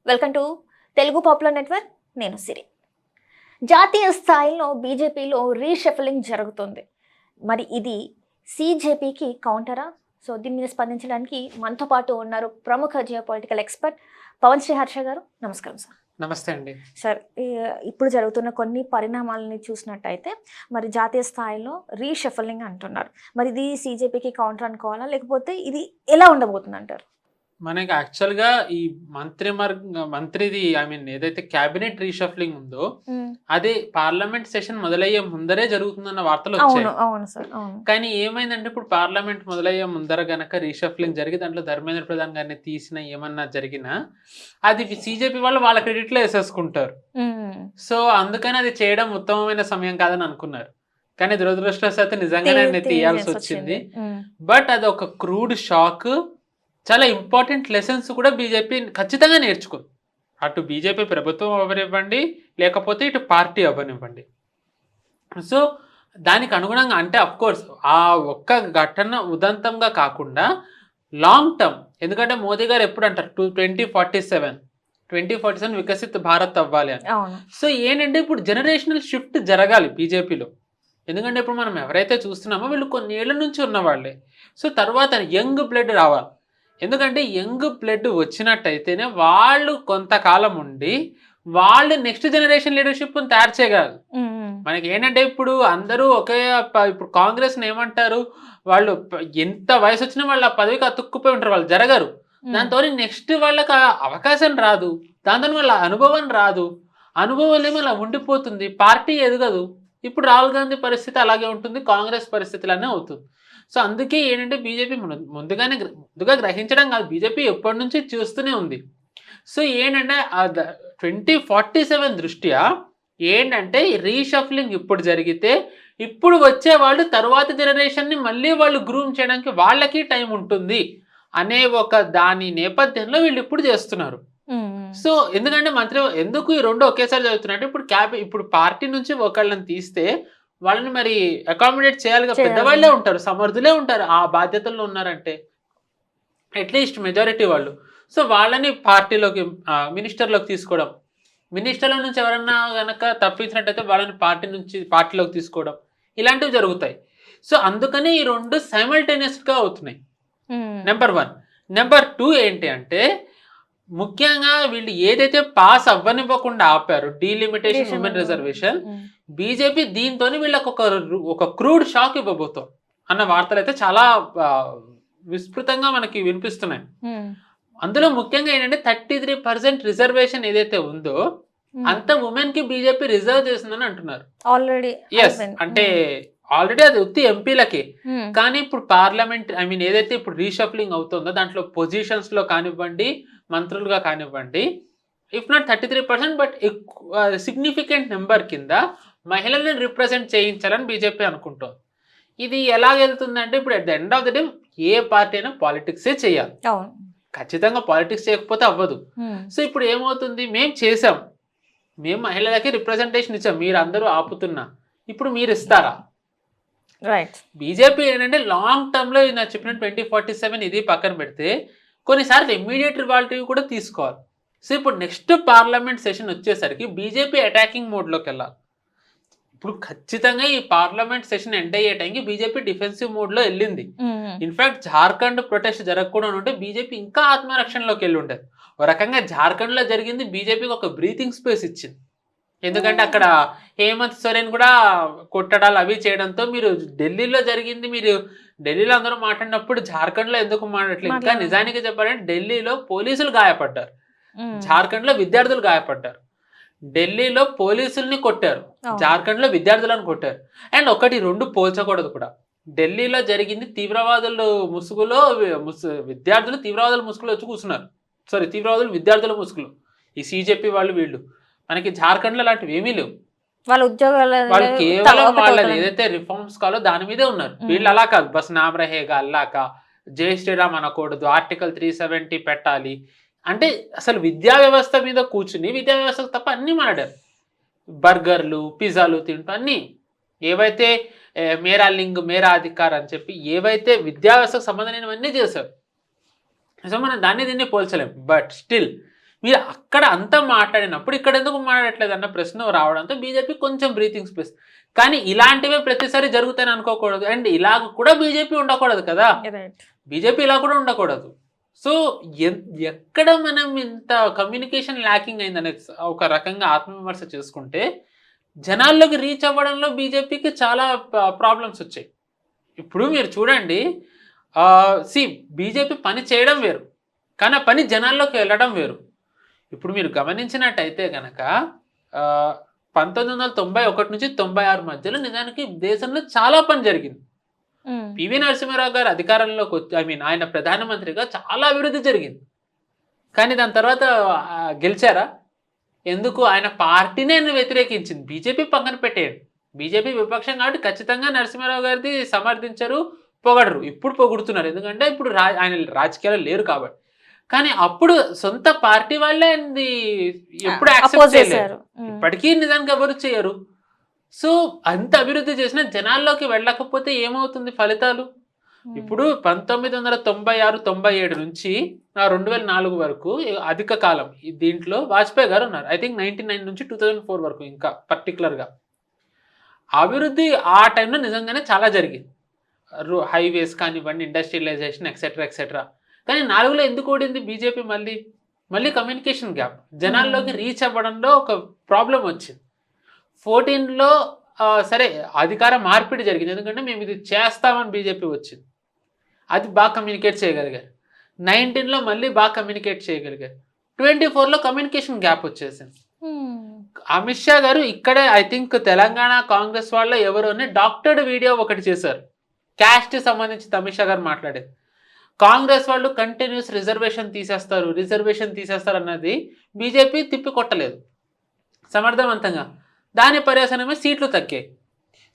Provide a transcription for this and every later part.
Welcome to Telugu popular network. నేను సిరి. జాతీయ స్థాయిలో బీజేపీలో రీషఫలింగ్ జరుగుతుంది. మరి ఇది సీజేపీకి కౌంటరా? సో దీని మీద స్పందించడానికి మనతో పాటు ఉన్నారు ప్రముఖ geo political expert Pawan Shri Harsha గారు. నమస్కారం సార్. నమస్తే అండి సార్. ఇప్పుడు జరుగుతున్న కొన్ని పరిణామాలని చూసినట్టయితే మరి జాతీయ స్థాయిలో రీషఫలింగ్ అంటున్నారు. మరి ఇది సీజేపీకి కౌంటర్ అనుకోవాలా, లేకపోతే ఇది ఎలా ఉండబోతుంది అంటారు? మనకి యాక్చువల్గా ఈ మంత్రిది ఏదైతే క్యాబినెట్ రీషఫ్లింగ్ ఉందో అది పార్లమెంట్ సెషన్ మొదలయ్యే ముందరే జరుగుతుందన్న వార్తలు వచ్చాయి. కానీ ఏమైందంటే ఇప్పుడు పార్లమెంట్ మొదలయ్యే ముందర గనక రీషఫ్లింగ్ జరిగి దాంట్లో ధర్మేంద్ర ప్రధాన్ గారిని తీసిన ఏమన్నా జరిగినా అది సీజేపీ వాళ్ళు వాళ్ళ క్రెడిట్లో వేసేసుకుంటారు. సో అందుకని అది చేయడం ఉత్తమమైన సమయం కాదని అనుకున్నారు. కానీ దురదృష్టవశాత్తు నిజంగానే ఆయన తీయాల్సి వచ్చింది. బట్ అది ఒక క్రూడ్ షాక్. చాలా ఇంపార్టెంట్ లెసన్స్ కూడా బీజేపీ ఖచ్చితంగా నేర్చుకుంది. అటు బీజేపీ ప్రభుత్వం అవ్వనివ్వండి, లేకపోతే ఇటు పార్టీ అవ్వనివ్వండి. సో దానికి అనుగుణంగా అంటే అఫ్కోర్స్ ఆ ఒక్క ఘటన ఉదంతంగా కాకుండా లాంగ్ టర్మ్, ఎందుకంటే మోదీ గారు ఎప్పుడు అంటారు 2047 వికసిత్ భారత్ అవ్వాలి అని. సో ఏంటంటే ఇప్పుడు జనరేషనల్ షిఫ్ట్ జరగాలి బీజేపీలో. ఎందుకంటే ఇప్పుడు మనం ఎవరైతే చూస్తున్నామో వీళ్ళు కొన్ని ఏళ్ళ నుంచి ఉన్నవాళ్ళే. సో తర్వాత యంగ్ బ్లడ్ రావాలి. ఎందుకంటే యంగ్ బ్లడ్ వచ్చినట్టయితేనే వాళ్ళు కొంతకాలం ఉండి వాళ్ళు నెక్స్ట్ జనరేషన్ లీడర్షిప్ తయారు చేయగలరు. మనకి ఏంటంటే ఇప్పుడు అందరూ ఇప్పుడు కాంగ్రెస్ని ఏమంటారు, వాళ్ళు ఎంత వయసు వచ్చినా వాళ్ళు ఆ పదవికి అతుక్కుపోయి ఉంటారు, వాళ్ళు జరగరు. దాంతో నెక్స్ట్ వాళ్ళకి అవకాశం రాదు, దాంతో వాళ్ళ అనుభవం రాదు, అనుభవం ఏమో అలా ఉండిపోతుంది, పార్టీ ఎదగదు. ఇప్పుడు రాహుల్ గాంధీ పరిస్థితి అలాగే ఉంటుంది, కాంగ్రెస్ పరిస్థితులనే అవుతుంది. సో అందుకే ఏంటంటే బీజేపీ ముందుగా గ్రహించడం కాదు, బీజేపీ ఎప్పటి నుంచి చూస్తూనే ఉంది. సో ఏంటంటే 2047 దృష్ట్యా ఏంటంటే రీషఫ్లింగ్ ఇప్పుడు జరిగితే ఇప్పుడు వచ్చే వాళ్ళు తర్వాత జనరేషన్ని మళ్ళీ వాళ్ళు గ్రూమ్ చేయడానికి వాళ్ళకి టైం ఉంటుంది అనే ఒక దాని నేపథ్యంలో వీళ్ళు ఇప్పుడు చేస్తున్నారు. సో ఎందుకంటే ఎందుకు ఈ రెండు ఒకేసారి జరుగుతున్నాయంటే ఇప్పుడు పార్టీ నుంచి ఒకళ్ళని తీస్తే వాళ్ళని మరి అకామిడేట్ చేయాలిగా. పెద్దవాళ్ళే ఉంటారు, సమర్థులే ఉంటారు, ఆ బాధ్యతల్లో ఉన్నారంటే అట్లీస్ట్ మెజారిటీ వాళ్ళు. సో వాళ్ళని పార్టీలోకి మినిస్టర్లోకి తీసుకోవడం, మినిస్టర్ల నుంచి ఎవరన్నా కనుక తప్పించినట్టయితే వాళ్ళని పార్టీలోకి తీసుకోవడం, ఇలాంటివి జరుగుతాయి. సో అందుకని ఈ రెండు సైమల్టేనియస్గా అవుతున్నాయి. నెంబర్ 1. నెంబర్ 2 ఏంటి అంటే ముఖ్యంగా వీళ్ళు ఏదైతే పాస్ అవ్వనివ్వకుండా ఆపారు డీలిమిటేషన్ ఉమెన్ రిజర్వేషన్, బీజేపీ దీంతో వీళ్ళకి ఒక క్రూడ్ షాక్ ఇవ్వబోతాం అన్న వార్తలు అయితే చాలా విస్తృతంగా మనకి వినిపిస్తున్నాయి. అందులో ముఖ్యంగా ఏంటంటే 33% రిజర్వేషన్ ఏదైతే ఉందో అంత ఉమెన్ కి బీజేపీ రిజర్వ్ చేసిందని అంటున్నారు ఆల్రెడీ. అంటే ఆల్రెడీ అది ఉత్తి ఎంపీలకి. కానీ ఇప్పుడు పార్లమెంట్ ఏదైతే ఇప్పుడు రీషఫ్లింగ్ అవుతుందో దాంట్లో పొజిషన్స్ లో కానివ్వండి, మంత్రులుగా కానివ్వండి, if not 33% but significant number కింద మహిళల్ని రిప్రజెంట్ చేయించాలని బీజేపీ అనుకుంటుంది. ఇది ఎలా వెళ్తుందంటే ఇప్పుడు at the end of the day A party అయినా పాలిటిక్సే చేయాలి, ఖచ్చితంగా పాలిటిక్స్ చేయకపోతే అవ్వదు. సో ఇప్పుడు ఏమవుతుంది, మేము మహిళలకి రిప్రజెంటేషన్ ఇచ్చాం, మీరు అందరూ ఆపుతున్నా, ఇప్పుడు మీరు ఇస్తారా? బీజేపీ ఏంటంటే లాంగ్ టర్మ్ లో నాకు చెప్పిన 2047 ఇది పక్కన పెడితే కొన్నిసార్లు ఇమ్మీడియట్ రివాల్టివ్ కూడా తీసుకోవాలి. సో ఇప్పుడు నెక్స్ట్ పార్లమెంట్ సెషన్ వచ్చేసరికి బీజేపీ అటాకింగ్ మోడ్లోకి వెళ్ళాలి. ఇప్పుడు ఖచ్చితంగా ఈ పార్లమెంట్ సెషన్ ఎండ్ అయ్యే టైంకి బీజేపీ డిఫెన్సివ్ మోడ్లో వెళ్ళింది. ఇన్ఫాక్ట్ జార్ఖండ్ ప్రొటెస్ట్ జరగకుండా ఉంటే బీజేపీ ఇంకా ఆత్మరక్షణలోకి వెళ్ళి ఉండేది. ఒక రకంగా జార్ఖండ్లో జరిగింది బీజేపీకి ఒక బ్రీతింగ్ స్పేస్ ఇచ్చింది. ఎందుకంటే అక్కడ హేమంత్ సోరెన్ కూడా కొట్టడాలు అవి చేయడంతో, మీరు ఢిల్లీలో జరిగింది, మీరు ఢిల్లీలో అందరూ మాట్లాడినప్పుడు జార్ఖండ్లో ఎందుకు మాట్లాడట్లేదు? ఇంకా నిజానికి చెప్పాలంటే ఢిల్లీలో పోలీసులు గాయపడ్డారు, జార్ఖండ్లో విద్యార్థులు గాయపడ్డారు. ఢిల్లీలో పోలీసుల్ని కొట్టారు, జార్ఖండ్లో విద్యార్థులను కొట్టారు. అండ్ 1-2 పోల్చకూడదు కూడా. ఢిల్లీలో జరిగింది తీవ్రవాదుల ముసుగులో, విద్యార్థులు తీవ్రవాదుల ముసుగులో వచ్చి కూర్చున్నారు. తీవ్రవాదులు విద్యార్థుల ముసుగులో ఈ సీజేపీ వీళ్ళు. మనకి జార్ఖండ్ లో అలాంటివి ఏమీ లేవు. వాళ్ళు కేవలం వాళ్ళది ఏదైతే రిఫార్మ్స్ కాలో దాని మీదే ఉన్నారు. వీళ్ళు అలా కాదు, బస్ నామ్ రహేగా అల్లాక, జై శ్రీరామ్ అనకూడదు, ఆర్టికల్ 370 పెట్టాలి అంటే అసలు విద్యా వ్యవస్థ మీద కూర్చుని విద్యా వ్యవస్థకు తప్ప అన్నీ మాట్లాడారు. బర్గర్లు, పిజ్జాలు తింటూ అన్నీ ఏవైతే మేరా లింగ్ మేరా అధికార్ అని చెప్పి ఏవైతే విద్యా వ్యవస్థకు సంబంధమైనవన్నీ చేశారు. సో మనం దీన్ని పోల్చలేం. బట్ స్టిల్ మీరు అక్కడ అంతా మాట్లాడినప్పుడు ఇక్కడ ఎందుకు మాట్లాడట్లేదు అన్న ప్రశ్న రావడంతో బీజేపీ కొంచెం బ్రీతింగ్ స్పేస్. కానీ ఇలాంటివే ప్రతిసారి జరుగుతాయని అనుకోకూడదు. అండ్ ఇలా కూడా బీజేపీ ఉండకూడదు కదా, బీజేపీ ఇలా కూడా ఉండకూడదు. సో ఎక్కడ మనం ఇంత కమ్యూనికేషన్ ల్యాకింగ్ అయిందనేది ఒక రకంగా ఆత్మవిమర్శ చేసుకుంటే జనాల్లోకి రీచ్ అవ్వడంలో బీజేపీకి చాలా ప్రాబ్లమ్స్ వచ్చాయి. ఇప్పుడు మీరు చూడండి, బీజేపీ పని చేయడం వేరు, కానీ ఆ పని జనాల్లోకి వెళ్ళడం వేరు. ఇప్పుడు మీరు గమనించినట్టయితే కనుక 1991 నుంచి 96 మధ్యలో నిజానికి దేశంలో చాలా పని జరిగింది. పివి నరసింహారావు గారు అధికారంలోకి వచ్చి ఆయన ప్రధానమంత్రిగా చాలా అభివృద్ధి జరిగింది. కానీ దాని తర్వాత గెలిచారా? ఎందుకు? ఆయన పార్టీనే వ్యతిరేకించింది. బీజేపీ పక్కన పెట్టేయండి, బీజేపీ విపక్షం కాబట్టి ఖచ్చితంగా నరసింహారావు గారిది సమర్థించరు, పొగడరు. ఇప్పుడు పొగుడుతున్నారు, ఎందుకంటే ఇప్పుడు ఆయన రాజకీయాలు లేరు కాబట్టి. కానీ అప్పుడు సొంత పార్టీ వాళ్ళే ఎప్పుడు యాక్సెప్ట్ చేయలేరు, ఇప్పటికీ నిజానికి ఎవరు చేయరు. సో అంత అభివృద్ధి చేసినా జనాల్లోకి వెళ్ళకపోతే ఏమవుతుంది ఫలితాలు? ఇప్పుడు 1996-97 నుంచి 2004 వరకు అధిక కాలం దీంట్లో వాజ్పేయి గారు ఉన్నారు. ఐ థింక్ 99 నుంచి 2004 వరకు ఇంకా పర్టికులర్గా అభివృద్ధి ఆ టైంలో నిజంగానే చాలా జరిగింది. హైవేస్ కానివ్వండి, ఇండస్ట్రియలైజేషన్ ఎక్సెట్రా ఎక్సెట్రా. కానీ 4లో ఎందుకు ఓడింది బీజేపీ? మళ్ళీ కమ్యూనికేషన్ గ్యాప్, జనాల్లోకి రీచ్ అవ్వడంలో ఒక ప్రాబ్లం వచ్చింది. 14లో సరే అధికార మార్పిడి జరిగింది, ఎందుకంటే మేము ఇది చేస్తామని బీజేపీ వచ్చింది, అది బాగా కమ్యూనికేట్ చేయగలిగారు. 19లో మళ్ళీ బాగా కమ్యూనికేట్ చేయగలిగారు. 24లో కమ్యూనికేషన్ గ్యాప్ వచ్చేసింది. అమిత్ షా గారు ఇక్కడే ఐ థింక్ తెలంగాణ కాంగ్రెస్ వాళ్ళ ఎవరోనే డాక్టర్డ్ వీడియో ఒకటి చేశారు, క్యాస్ట్ సంబంధించి అమిత్ షా గారు మాట్లాడేది. కాంగ్రెస్ వాళ్ళు కంటిన్యూస్ రిజర్వేషన్ తీసేస్తారు అన్నది బీజేపీ తిప్పికొట్టలేదు సమర్థవంతంగా. దాని పర్యవసానమే సీట్లు తగ్గాయి.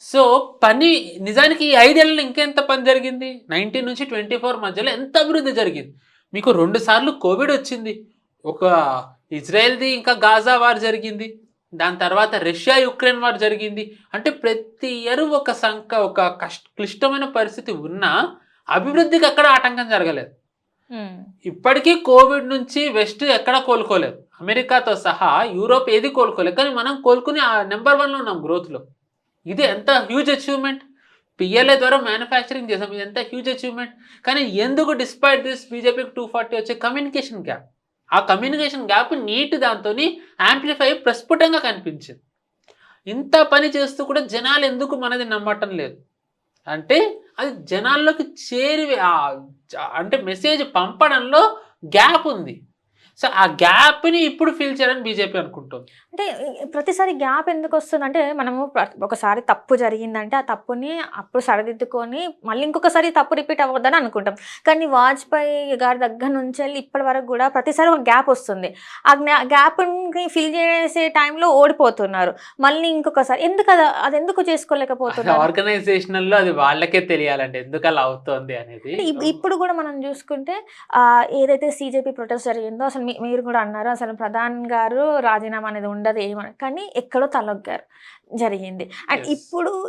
సో పని నిజానికి ఈ 5 ఏళ్ళలో ఇంకెంత పని జరిగింది? 19 నుంచి 24 మధ్యలో ఎంత అభివృద్ధి జరిగింది? మీకు 2 సార్లు కోవిడ్ వచ్చింది, ఒక ఇజ్రాయెల్ది ఇంకా గాజా వార్ జరిగింది, దాని తర్వాత రష్యా యుక్రెయిన్ వార్ జరిగింది. అంటే ప్రతి ఇయర్ ఒక క్లిష్టమైన పరిస్థితి ఉన్నా అభివృద్ధికి ఎక్కడ ఆటంకం జరగలేదు. ఇప్పటికీ కోవిడ్ నుంచి వెస్ట్ ఎక్కడ కోలుకోలేదు, అమెరికాతో సహా యూరోప్ ఏది కోలుకోలేదు. కానీ మనం కోలుకుని నెంబర్ 1లో ఉన్నాం గ్రోత్లో. ఇది ఎంత హ్యూజ్ అచీవ్మెంట్. పిఎల్ఏ ద్వారా మ్యానుఫ్యాక్చరింగ్ చేసాం, ఇది ఎంత హ్యూజ్ అచీవ్మెంట్. కానీ ఎందుకు డిస్పైట్ దిస్ బీజేపీకి 240 వచ్చే కమ్యూనికేషన్ గ్యాప్, ఆ కమ్యూనికేషన్ గ్యాప్ దాంతో యాంప్లిఫై ప్రస్ఫుటంగా కనిపించింది. ఇంత పని చేస్తూ కూడా జనాలు ఎందుకు మనది నమ్మటం లేదు అంటే అది జనాల్లోకి అంటే మెసేజ్ పంపడంలో గ్యాప్ ఉంది. సో ఆ గ్యాప్ని ఇప్పుడు ఫిల్ చేయాలని బీజేపీ అనుకుంటుంది. అంటే ప్రతిసారి గ్యాప్ ఎందుకు వస్తుంది అంటే, మనము ఒకసారి తప్పు జరిగిందంటే ఆ తప్పుని అప్పుడు సరిదిద్దుకొని మళ్ళీ ఇంకొకసారి తప్పు రిపీట్ అవ్వద్దని అనుకుంటాం. కానీ వాజ్పేయి గారి దగ్గర నుంచి వెళ్ళి ఇప్పటి వరకు కూడా ప్రతిసారి ఒక గ్యాప్ వస్తుంది. ఆ గ్యాప్ని ఫిల్ చేసే టైంలో ఓడిపోతున్నారు. మళ్ళీ ఇంకొకసారి అది ఎందుకు చేసుకోలేకపోతున్నారు? ఆర్గనైజేషనల్లో అది వాళ్ళకే తెలియాలండి ఎందుకు అలా అవుతుంది అనేది. ఇప్పుడు కూడా మనం చూసుకుంటే ఏదైతే సీజేపీ ప్రొటెస్ట్ జరిగిందో, అసలు మీరు కూడా అన్నారు అసలు ప్రధాన్ గారు రాజీనామా అనేది ఉండదు ఏమని, కానీ ఎక్కడో తలొగ్గారు జరిగింది. అండ్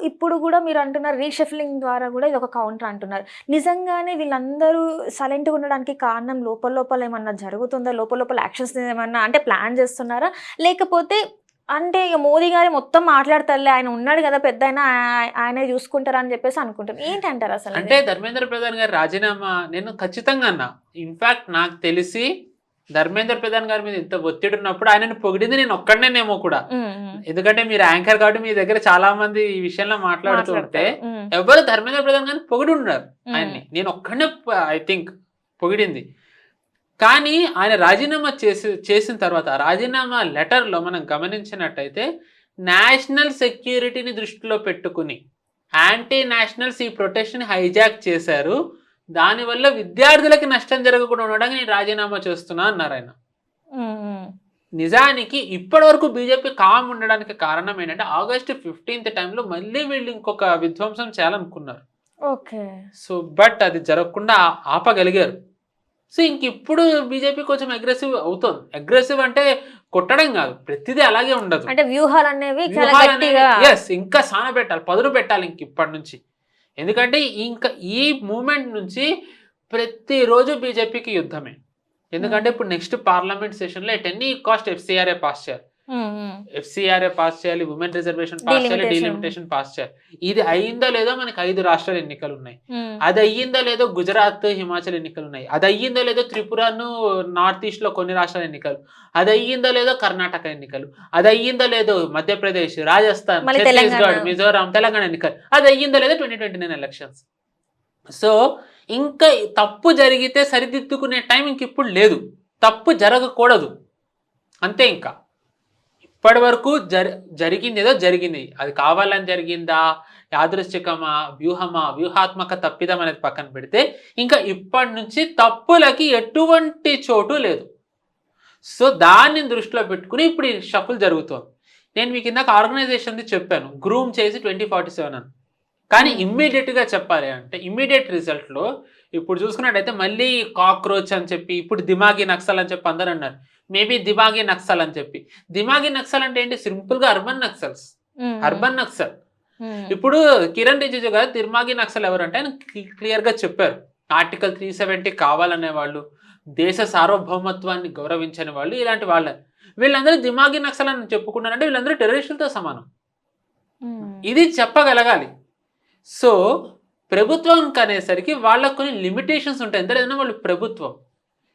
ఇప్పుడు కూడా మీరు అంటున్నారు రీషఫ్లింగ్ ద్వారా కూడా ఇది ఒక కౌంటర్ అంటున్నారు. నిజంగానే వీళ్ళందరూ సైలెంట్గా ఉండడానికి కారణం లోపల ఏమన్నా జరుగుతుందా, లోపల యాక్షన్స్ ఏమన్నా అంటే ప్లాన్ చేస్తున్నారా, లేకపోతే అంటే ఇక మోదీ గారు మొత్తం మాట్లాడతారులే, ఆయన ఉన్నాడు కదా పెద్ద ఆయనే చూసుకుంటారా అని చెప్పేసి అనుకుంటాం. ఏంటంటారు అసలు? అంటే ధర్మేంద్ర ప్రధాన్ గారి రాజీనామా నేను ఖచ్చితంగా అన్నా. ఇన్ఫాక్ట్ నాకు తెలిసి ధర్మేంద్ర ప్రధాన్ గారి మీద ఇంత ఒత్తిడి ఉన్నప్పుడు ఆయనను పొగిడింది నేను ఒక్కడనేమో కూడా. ఎందుకంటే మీరు యాంకర్ కాబట్టి మీ దగ్గర చాలా మంది ఈ విషయంలో మాట్లాడుతుంటే ఎవరు ధర్మేంద్ర ప్రధాన్ గారిని పొగిడి ఉన్నారు ఆయన్ని, నేను ఒక్కడనే ఐ థింక్ పొగిడింది. కానీ ఆయన రాజీనామా చేసిన తర్వాత రాజీనామా లెటర్లో మనం గమనించినట్టయితే నేషనల్ సెక్యూరిటీని దృష్టిలో పెట్టుకుని యాంటీ నేషనల్స్ ఈ ప్రొటెస్ట్ని హైజాక్ చేశారు, దానివల్ల విద్యార్థులకి నష్టం జరగకుండా ఉండడానికి నేను రాజీనామా చేస్తున్నా అన్నారు ఆయన. నిజానికి ఇప్పటి వరకు బీజేపీ కామ్ ఉండడానికి కారణం ఏంటంటే ఆగస్టు 15th టైంలో మళ్ళీ వీళ్ళు ఇంకొక విధ్వంసం చేయాలనుకున్నారు. ఓకే. సో బట్ అది జరగకుండా ఆపగలిగారు. సో ఇంక ఇప్పుడు బీజేపీ కొంచెం అగ్రెసివ్ అవుతుంది. అగ్రెసివ్ అంటే కొట్టడం కాదు, ప్రతిదీ అలాగే ఉండదు, అంటే వ్యూహాలు అనేవి ఇంకా సానబెట్టాలి, పదును పెట్టాలి ఇంక ఇప్పటి నుంచి. ఎందుకంటే ఇంకా ఈ మూమెంట్ నుంచి ప్రతిరోజు బీజేపీకి యుద్ధమే. ఎందుకంటే ఇప్పుడు నెక్స్ట్ పార్లమెంట్ సెషన్ లో at any cost FCRA pass చేయాలి. FCRA పాస్ చేయాలి, ఉమెన్ రిజర్వేషన్ పాస్ చేయాలి, డీలిమిటేషన్ పాస్ చేయాలి. ఇది అయ్యిందో లేదో మనకి 5 రాష్ట్రాల ఎన్నికలు ఉన్నాయి. అది అయ్యిందో లేదో గుజరాత్, హిమాచల్ ఎన్నికలు ఉన్నాయి. అది అయ్యిందో లేదో త్రిపురను, నార్త్ ఈస్ట్ లో కొన్ని రాష్ట్రాల ఎన్నికలు. అది అయ్యిందో లేదో కర్ణాటక ఎన్నికలు. అది అయ్యిందో లేదో మధ్యప్రదేశ్, రాజస్థాన్, ఛత్తీస్గఢ్, మిజోరాం, తెలంగాణ ఎన్నికలు. అది అయ్యిందో లేదో 2029 ఎలక్షన్స్. సో ఇంకా తప్పు జరిగితే సరిదిద్దుకునే టైం ఇంక ఇప్పుడు లేదు. తప్పు జరగకూడదు అంతే. ఇంకా ఇప్పటి వరకు జరిగింది ఏదో జరిగింది. అది కావాలని జరిగిందా, యాదృశ్చికమా, వ్యూహాత్మక తప్పిదం అనేది పక్కన పెడితే ఇంకా ఇప్పటి నుంచి తప్పులకి ఎటువంటి చోటు లేదు. సో దాన్ని దృష్టిలో పెట్టుకుని ఇప్పుడు ఈ షఫుల్ జరుగుతుంది. నేను మీకు ఇందాక ఆర్గనైజేషన్ది చెప్పాను, గ్రూమ్ చేసి 2047 అని. కానీ ఇమ్మీడియట్గా చెప్పాలి అంటే ఇమ్మీడియట్ రిజల్ట్లో ఇప్పుడు చూసుకున్నట్టయితే మళ్ళీ కాక్రోచ్ అని చెప్పి, ఇప్పుడు దిమాగి నక్సల్ అని చెప్పి అందరూ అన్నారు. మేబీ దిమాగి నక్సల్ అని చెప్పి. దిమాగి నక్సల్ అంటే ఏంటి? సింపుల్గా అర్బన్ నక్సల్స్, అర్బన్ నక్సల్. ఇప్పుడు కిరణ్ రిజిజు గారు దిమాగి నక్సల్ ఎవరంటే ఆయన క్లియర్గా చెప్పారు. ఆర్టికల్ 370 కావాలనే వాళ్ళు, దేశ సార్వభౌమత్వాన్ని గౌరవించని వాళ్ళు, ఇలాంటి వాళ్ళని. వీళ్ళందరూ దిమాగి నక్సల్ అని చెప్పుకున్నారంటే వీళ్ళందరూ టెర్రరిస్టులతో సమానం. ఇది చెప్పగలగాలి. సో ప్రభుత్వానికి అనేసరికి వాళ్ళకు కొన్ని లిమిటేషన్స్ ఉంటాయి. ఎంత లేదన్నా వాళ్ళు ప్రభుత్వం,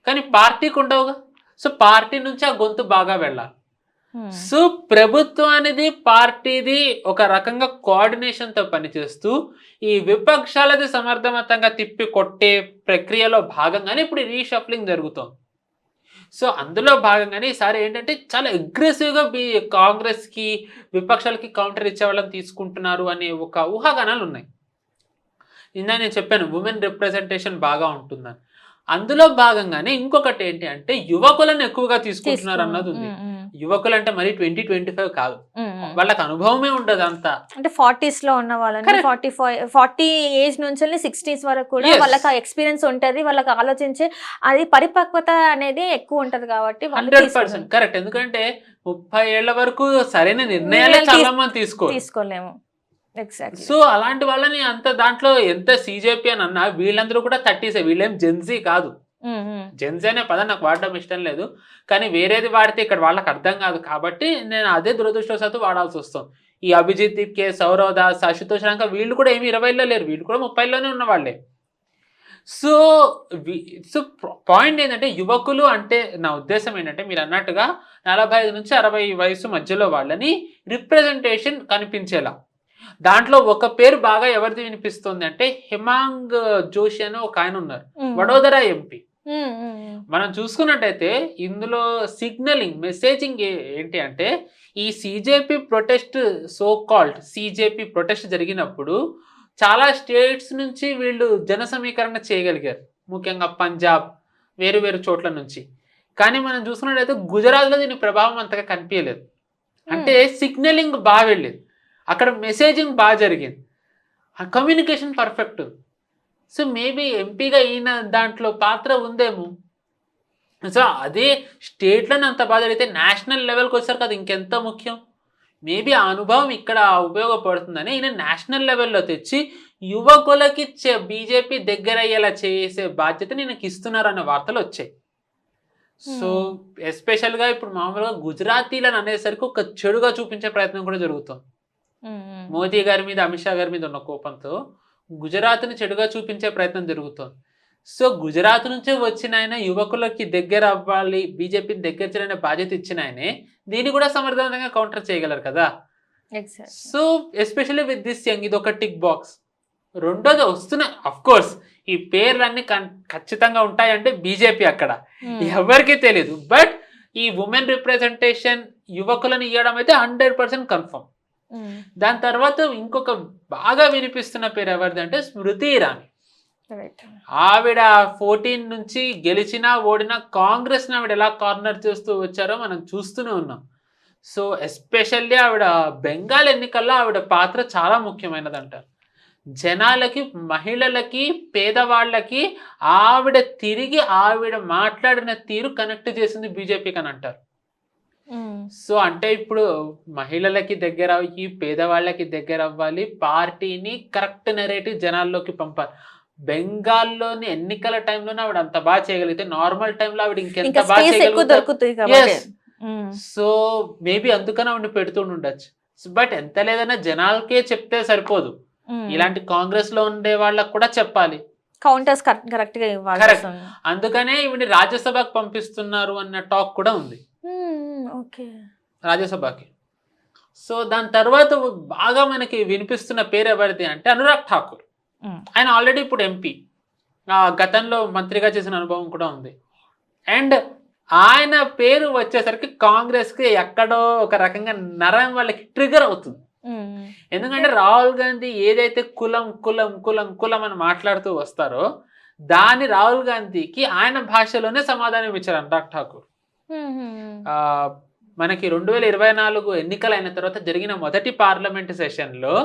కానీ పార్టీకి ఉండవుగా. సో పార్టీ నుంచి ఆ గొంతు బాగా వెళ్ళాలి. సో ప్రభుత్వానిది, పార్టీది ఒక రకంగా కోఆర్డినేషన్తో పనిచేస్తూ ఈ విపక్షాలది సమర్థవంతంగా తిప్పి కొట్టే ప్రక్రియలో భాగంగానే ఇప్పుడు రీషఫ్లింగ్ జరుగుతోంది. సో అందులో భాగంగానే ఈసారి ఏంటంటే చాలా అగ్రెసివ్గా కాంగ్రెస్కి, విపక్షాలకి కౌంటర్ ఇచ్చే వాళ్ళని తీసుకుంటున్నారు అనే ఒక ఊహాగానాలు ఉన్నాయి. ఇందా నేను చెప్పాను ఉమెన్ రిప్రజెంటేషన్ బాగా ఉంటుందని. అందులో భాగంగానే ఇంకొకటి ఏంటి అంటే యువకులను ఎక్కువగా తీసుకుంటున్నారు అన్నది ఉంది. యువకులు అంటే మరి 20-25 కాదు, వాళ్ళకి అనుభవమే ఉండదు అంతా. అంటే 40s లో ఉన్న వాళ్ళని, 40 ఏజ్ నుంచి 60s వరకు కూడా వాళ్ళకి ఎక్స్పీరియన్స్ ఉంటది, వాళ్ళకి ఆలోచించే అది పరిపక్వత అనేది ఎక్కువ ఉంటది కాబట్టి 100% కరెక్ట్. ఎందుకంటే 30 ఏళ్ల వరకు సరైన నిర్ణయాలే చాలా మంది తీసుకోలేము. సో అలాంటి వాళ్ళని అంత దాంట్లో ఎంత CJP అని అన్నా వీళ్ళందరూ కూడా 30s, వీళ్ళేం జెన్జీ కాదు. జెన్జీ అనే పదం నాకు వాడడం ఇష్టం లేదు, కానీ వేరేది వాడితే ఇక్కడ వాళ్ళకి అర్థం కాదు కాబట్టి నేను అదే దురదృష్టవశాత్తు వాడాల్సి వస్తుంది. ఈ అభిజిత్ కే, సౌరవ్ దాస్, అశుతోష్ రంక వీళ్ళు కూడా ఏమి 20లో లేరు, వీళ్ళు కూడా 30లోనే ఉన్న వాళ్ళే. సో పాయింట్ ఏంటంటే యువకులు అంటే నా ఉద్దేశం ఏంటంటే మీరు అన్నట్టుగా 45 నుంచి 60 వయసు మధ్యలో వాళ్ళని రిప్రజెంటేషన్ కనిపించేలా. దాంట్లో ఒక పేరు బాగా ఎవరిది వినిపిస్తుంది అంటే హిమాంగ్ జోషి అని ఒక ఆయన ఉన్నారు, వడోదరా MP. మనం చూసుకున్నట్టయితే ఇందులో సిగ్నలింగ్, మెసేజింగ్ ఏంటి అంటే ఈ CJP protest, so called CJP protest జరిగినప్పుడు చాలా స్టేట్స్ నుంచి వీళ్ళు జన సమీకరణ చేయగలిగారు, ముఖ్యంగా పంజాబ్, వేరు వేరు చోట్ల నుంచి. కానీ మనం చూసుకున్నట్టయితే గుజరాత్లో దీని ప్రభావం అంతగా కనిపించలేదు. అంటే సిగ్నలింగ్ బాగా వెళ్ళేది, అక్కడ మెసేజింగ్ బాగా జరిగింది, ఆ కమ్యూనికేషన్ పర్ఫెక్ట్. సో మేబీ ఎంపీగా ఈయన దాంట్లో పాత్ర ఉందేమో. సో అదే స్టేట్లోనే అంత బాగా జరిగితే నేషనల్ లెవెల్కి వచ్చారు కదా, ఇంకెంత ముఖ్యం. మేబీ ఆ అనుభవం ఇక్కడ ఉపయోగపడుతుందని ఈయన నేషనల్ లెవెల్లో తెచ్చి యువకులకి బీజేపీ దగ్గర అయ్యేలా చేసే బాధ్యత ఈయనకి ఇస్తున్నారన్న వార్తలు వచ్చాయి. సో ఎస్పెషల్గా ఇప్పుడు మామూలుగా గుజరాతీలను అనేసరికి ఒక చెడుగా చూపించే ప్రయత్నం కూడా జరుగుతుంది. మోదీ గారి మీద, అమిత్ షా గారి మీద ఉన్న కోపంతో గుజరాత్ని చెడుగా చూపించే ప్రయత్నం జరుగుతుంది. సో గుజరాత్ నుంచే వచ్చిన ఆయన యువకులకి దగ్గర అవ్వాలి, బీజేపీని దగ్గర చేయడానికి బాధ్యత ఇచ్చిన ఆయనే దీన్ని కూడా సమర్థవంతంగా కౌంటర్ చేయగలరు కదా. So especially with this young, ఇది ఒక టిక్ బాక్స్. రెండోది వస్తున్నాయి, అఫ్ కోర్స్ ఈ పేర్లన్నీ ఖచ్చితంగా ఉంటాయంటే బీజేపీ అక్కడ ఎవరికి తెలియదు. బట్ ఈ ఉమెన్ రిప్రజెంటేషన్ యువకులను ఇవ్వడం అయితే 100% కన్ఫర్మ్. దాని తర్వాత ఇంకొక బాగా వినిపిస్తున్న పేరు ఎవరిది అంటే స్మృతి ఇరానీ. ఆవిడ 14 నుంచి గెలిచినా ఓడినా కాంగ్రెస్ని ఆవిడ ఎలా కార్నర్ చేస్తూ వచ్చారో మనం చూస్తూనే ఉన్నాం. సో ఎస్పెషల్లీ ఆవిడ బెంగాల్ ఎన్నికల్లో ఆవిడ పాత్ర చాలా ముఖ్యమైనది అంటారు. జనాలకి, మహిళలకి, పేదవాళ్ళకి ఆవిడ మాట్లాడిన తీరు కనెక్ట్ చేసింది బీజేపీకి అని అంటారు. సో అంటే ఇప్పుడు మహిళలకి దగ్గర అయ్యి, పేదవాళ్ళకి దగ్గర అవ్వాలి, పార్టీని కరెక్ట్ నెరేటివ్ జనాల్లోకి పంపాలి. బెంగాల్లోని ఎన్నికల టైంలోనే ఆవిడ అంత బాగా చేయగలిగితే నార్మల్ టైంలో ఆవిడ ఇంకెంత ఇంకా బాగా స్పేస్ ఎక్కువ దొరుకుతుంది కాబట్టి సో మేబీ అందుకని ఆవిడ పెడుతుండొచ్చు. బట్ ఎంత లేదన్నా జనాలకే చెప్తే సరిపోదు, ఇలాంటి కాంగ్రెస్ లో ఉండే వాళ్ళకి కూడా చెప్పాలి, కౌంటర్స్ కరెక్ట్ గా ఇవ్వాలి. కరెక్ట్. అందుకనే ఈవిని రాజ్యసభకు పంపిస్తున్నారు అన్న టాక్ కూడా ఉంది ఓకే రాజ్యసభకి. సో దాని తర్వాత బాగా మనకి వినిపిస్తున్న పేరు ఎవరిది అంటే అనురాగ్ ఠాకూర్. ఆయన ఆల్రెడీ ఇప్పుడు ఎంపీ, గతంలో మంత్రిగా చేసిన అనుభవం కూడా ఉంది. అండ్ ఆయన పేరు వచ్చేసరికి కాంగ్రెస్కి ఎక్కడో ఒక రకంగా నరం వాళ్ళకి ట్రిగర్ అవుతుంది. ఎందుకంటే రాహుల్ గాంధీ ఏదైతే కులం కులం కులం కులం అని మాట్లాడుతూ వస్తారో దాని రాహుల్ గాంధీకి ఆయన భాషలోనే సమాధానం ఇచ్చారు అనురాగ్ ఠాకూర్. మనకి 2024 ఎన్నికలైన తర్వాత జరిగిన మొదటి పార్లమెంట్ సెషన్లో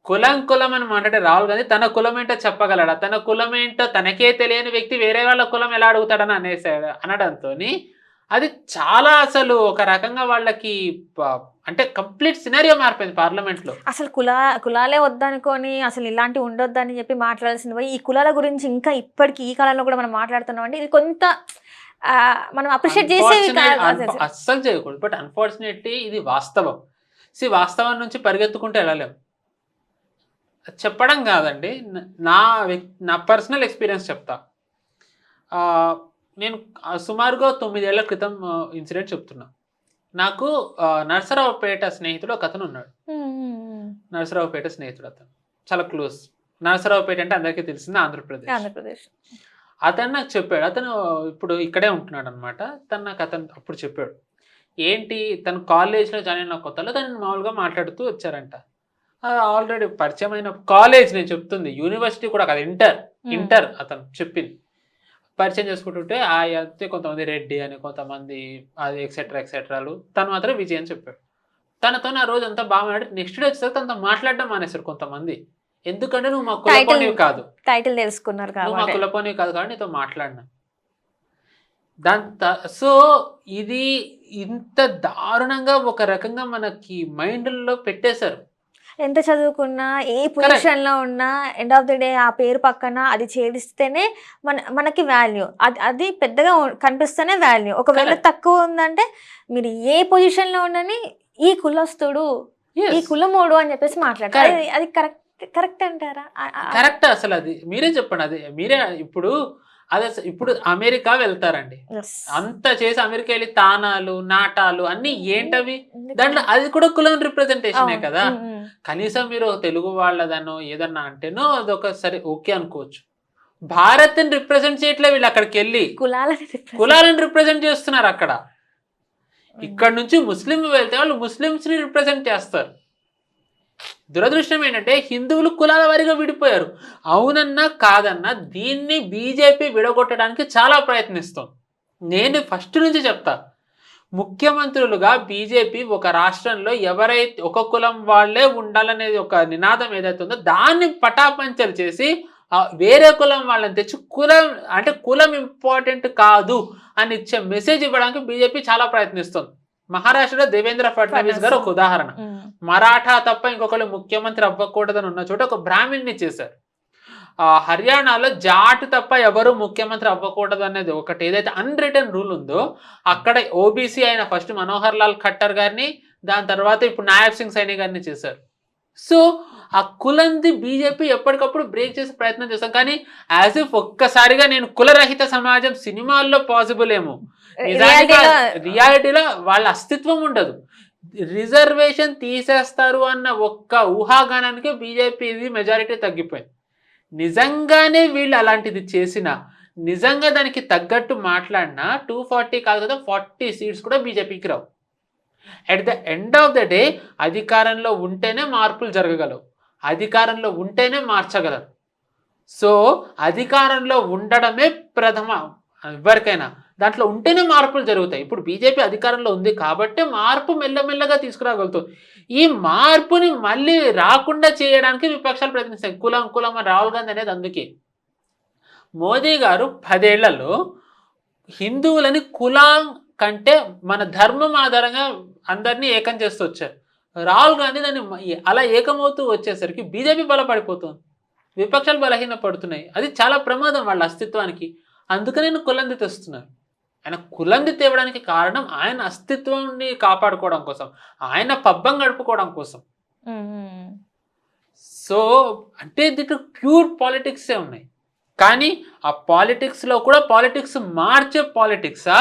కులం కులం అని మాట్లాడే రాహుల్ గాంధీ తన కులం ఏంటో చెప్పగలడా, తన కులం ఏంటో తనకే తెలియని వ్యక్తి వేరే వాళ్ళ కులం ఎలా అడుగుతాడని అనేసాడు. అనడంతో అది చాలా అసలు ఒక రకంగా వాళ్ళకి అంటే కంప్లీట్ సినారియో మారిపోయింది పార్లమెంట్లో. అసలు కులాలే వద్దనుకొని అసలు ఇలాంటివి ఉండొద్దని చెప్పి మాట్లాడాల్సింది పోయి ఈ కులాల గురించి ఇంకా ఇప్పటికి ఈ కాలంలో కూడా మనం మాట్లాడుతున్నాం అంటే ఇది కొంత మనం అప్రిషియేట్ చేసేవి అస్సలు చేయకూడదు. బట్ అన్ఫార్చునేట్లీ ఇది వాస్తవం. వాస్తవం నుంచి పరిగెత్తుకుంటూ వెళ్ళలేము. చెప్పడం కాదండి, నా పర్సనల్ ఎక్స్పీరియన్స్ చెప్తా. నేను సుమారుగా 9 ఏళ్ల క్రితం ఇన్సిడెంట్ చెప్తున్నా. నాకు నరసరావుపేట స్నేహితుడు ఒక అతను ఉన్నాడు. నరసరావుపేట స్నేహితుడు అతను చాలా క్లోజ్. నరసరావుపేట అంటే అందరికీ తెలిసింది ఆంధ్రప్రదేశ్. అతను నాకు చెప్పాడు, అతను ఇప్పుడు ఇక్కడే ఉంటున్నాడు అనమాట. అతను అప్పుడు చెప్పాడు ఏంటి, తను కాలేజ్లో జాయిన్ అయిన కొత్తలో తను మామూలుగా మాట్లాడుతూ వచ్చారంట. ఆల్రెడీ పరిచయమైన కాలేజ్ నేను చెప్తుంది, యూనివర్సిటీ కూడా కాదు, ఇంటర్ అతను చెప్పింది. పరిచయం చేసుకుంటుంటే అయితే కొంతమంది రెడ్డి అని, కొంతమంది అది ఎక్సెట్రాలు, తను మాత్రం విజయ్ అని చెప్పాడు. తనతో ఆ రోజు అంతా బాగా మాట్లాడి నెక్స్ట్ డే వచ్చేసరికి తనతో మాట్లాడడం మానేశారు కొంతమంది. ఎందుకంటే నువ్వు మా కులపోనివి కాదు, టైటిల్ తెలుసుకున్నారు, నువ్వు మా కులపోనివి కాదు కాబట్టి నీతో మాట్లాడినా. సో ఇది ఇంత దారుణంగా ఒక రకంగా మనకి మైండ్లో పెట్టేశారు. ఎంత చదువుకున్నా ఏ పొజిషన్ లో ఉన్నా ఎండ్ ఆఫ్ ది డే ఆ పేరు పక్కన అది చేరిస్తేనే మనకి వాల్యూ, అది పెద్దగా కనిపిస్తేనే వాల్యూ. ఒకవేళ తక్కువ ఉందంటే మీరు ఏ పొజిషన్ లో ఉండని ఈ కులస్తుడు, ఈ కులమోడు అని చెప్పేసి మాట్లాడతారు. అది కరెక్ట్ అంటారా? కరెక్ట్. అసలు అది మీరే చెప్పండి. అది మీరే ఇప్పుడు అమెరికా వెళ్తారండి, అంత చేసి అమెరికా వెళ్ళి తానాలు నాటాలు అన్ని ఏంటవి, దాంట్లో అది కూడా కులం రిప్రజెంటేషనే కదా. కనీసం మీరు తెలుగు వాళ్ళదనో ఏదన్నా అంటేనో అదొక సరే ఓకే అనుకోవచ్చు. భారత్ ని రిప్రజెంట్ చేయట్లే వీళ్ళు, అక్కడికి వెళ్ళి కులాలను రిప్రజెంట్ చేస్తున్నారు. ఇక్కడ నుంచి ముస్లిం వెళ్తే వాళ్ళు ముస్లిమ్స్ ని రిప్రజెంట్ చేస్తారు. దురదృష్టం ఏంటంటే హిందువులు కులాల వారీగా విడిపోయారు. అవునన్నా కాదన్నా దీన్ని బీజేపీ విడగొట్టడానికి చాలా ప్రయత్నిస్తాం. నేను ఫస్ట్ నుంచి చెప్తా, ముఖ్యమంత్రులుగా బీజేపీ ఒక రాష్ట్రంలో ఎవరైతే ఒక కులం వాళ్ళే ఉండాలనేది ఒక నినాదం ఏదైతే ఉందో దాన్ని పటాపంచలు చేసి వేరే కులం వాళ్ళని తెచ్చి కులం ఇంపార్టెంట్ కాదు అని ఇచ్చే మెసేజ్ ఇవ్వడానికి బీజేపీ చాలా ప్రయత్నిస్తుంది. మహారాష్ట్రలో దేవేంద్ర ఫడ్నవీస్ గారు ఒక ఉదాహరణ. మరాఠా తప్ప ఇంకొకరు ముఖ్యమంత్రి అవ్వకూడదని ఉన్న చోట ఒక బ్రాహ్మణ్ని చేశారు. హర్యానాలో జాట్ తప్ప ఎవరు ముఖ్యమంత్రి అవ్వకూడదు అనేది ఒకటి ఏదైతే అన్రిటర్న్ రూల్ ఉందో అక్కడ ఓబీసీ అయిన ఫస్ట్ మనోహర్ లాల్ ఖట్టర్ గారిని, దాని తర్వాత ఇప్పుడు నాయబ్ సింగ్ సైని గారిని చేశారు. సో ఆ కులంది బీజేపీ ఎప్పటికప్పుడు బ్రేక్ చేసే ప్రయత్నం చేస్తాం. కానీ యాజ్ ఇఫ్ ఒక్కసారిగా నేను కులరహిత సమాజం సినిమాల్లో పాసిబుల్ ఏమో, రియాలిటీలో వాళ్ళ అస్తిత్వం ఉండదు. రిజర్వేషన్ తీసేస్తారు అన్న ఒక్క ఊహాగానానికి బీజేపీ మెజారిటీ తగ్గిపోయింది. నిజంగానే వీళ్ళు అలాంటిది చేసిన, నిజంగా దానికి తగ్గట్టు మాట్లాడినా 240 కాదు కదా 40 సీట్స్ కూడా బీజేపీకి రావు. At the end of the day అధికారంలో ఉంటేనే మార్పులు జరగగలవు, అధికారంలో ఉంటేనే మార్చగలరు. సో అధికారంలో ఉండడమే ప్రథమ ఎవరికైనా, దాంట్లో ఉంటేనే మార్పులు జరుగుతాయి. ఇప్పుడు బీజేపీ అధికారంలో ఉంది కాబట్టి మార్పు మెల్లమెల్లగా తీసుకురాగలుగుతుంది. ఈ మార్పుని మళ్ళీ రాకుండా చేయడానికి విపక్షాలు ప్రయత్నిస్తాయి. కులం అని రాహుల్ గాంధీ అనేది. అందుకే మోదీ గారు 10 ఏళ్లలో హిందువులని కులం కంటే మన ధర్మం ఆధారంగా అందరినీ ఏకం చేస్తూ వచ్చారు. రాహుల్ గాంధీ దాన్ని అలా ఏకమవుతూ వచ్చేసరికి బీజేపీ బలపడిపోతుంది. విపక్షాలు బలహీన పడుతున్నాయి. అది చాలా ప్రమాదం వాళ్ళ అస్తిత్వానికి. అందుకనే నేను కులంది తెస్తున్నారు. ఆయన కులంది తేవడానికి కారణం ఆయన అస్తిత్వాన్ని కాపాడుకోవడం కోసం, ఆయన పబ్బం గడుపుకోవడం కోసం. సో అంటే దీంట్లో ప్యూర్ పాలిటిక్సే ఉన్నాయి. కానీ ఆ పాలిటిక్స్లో కూడా పాలిటిక్స్ మార్చే పాలిటిక్సా,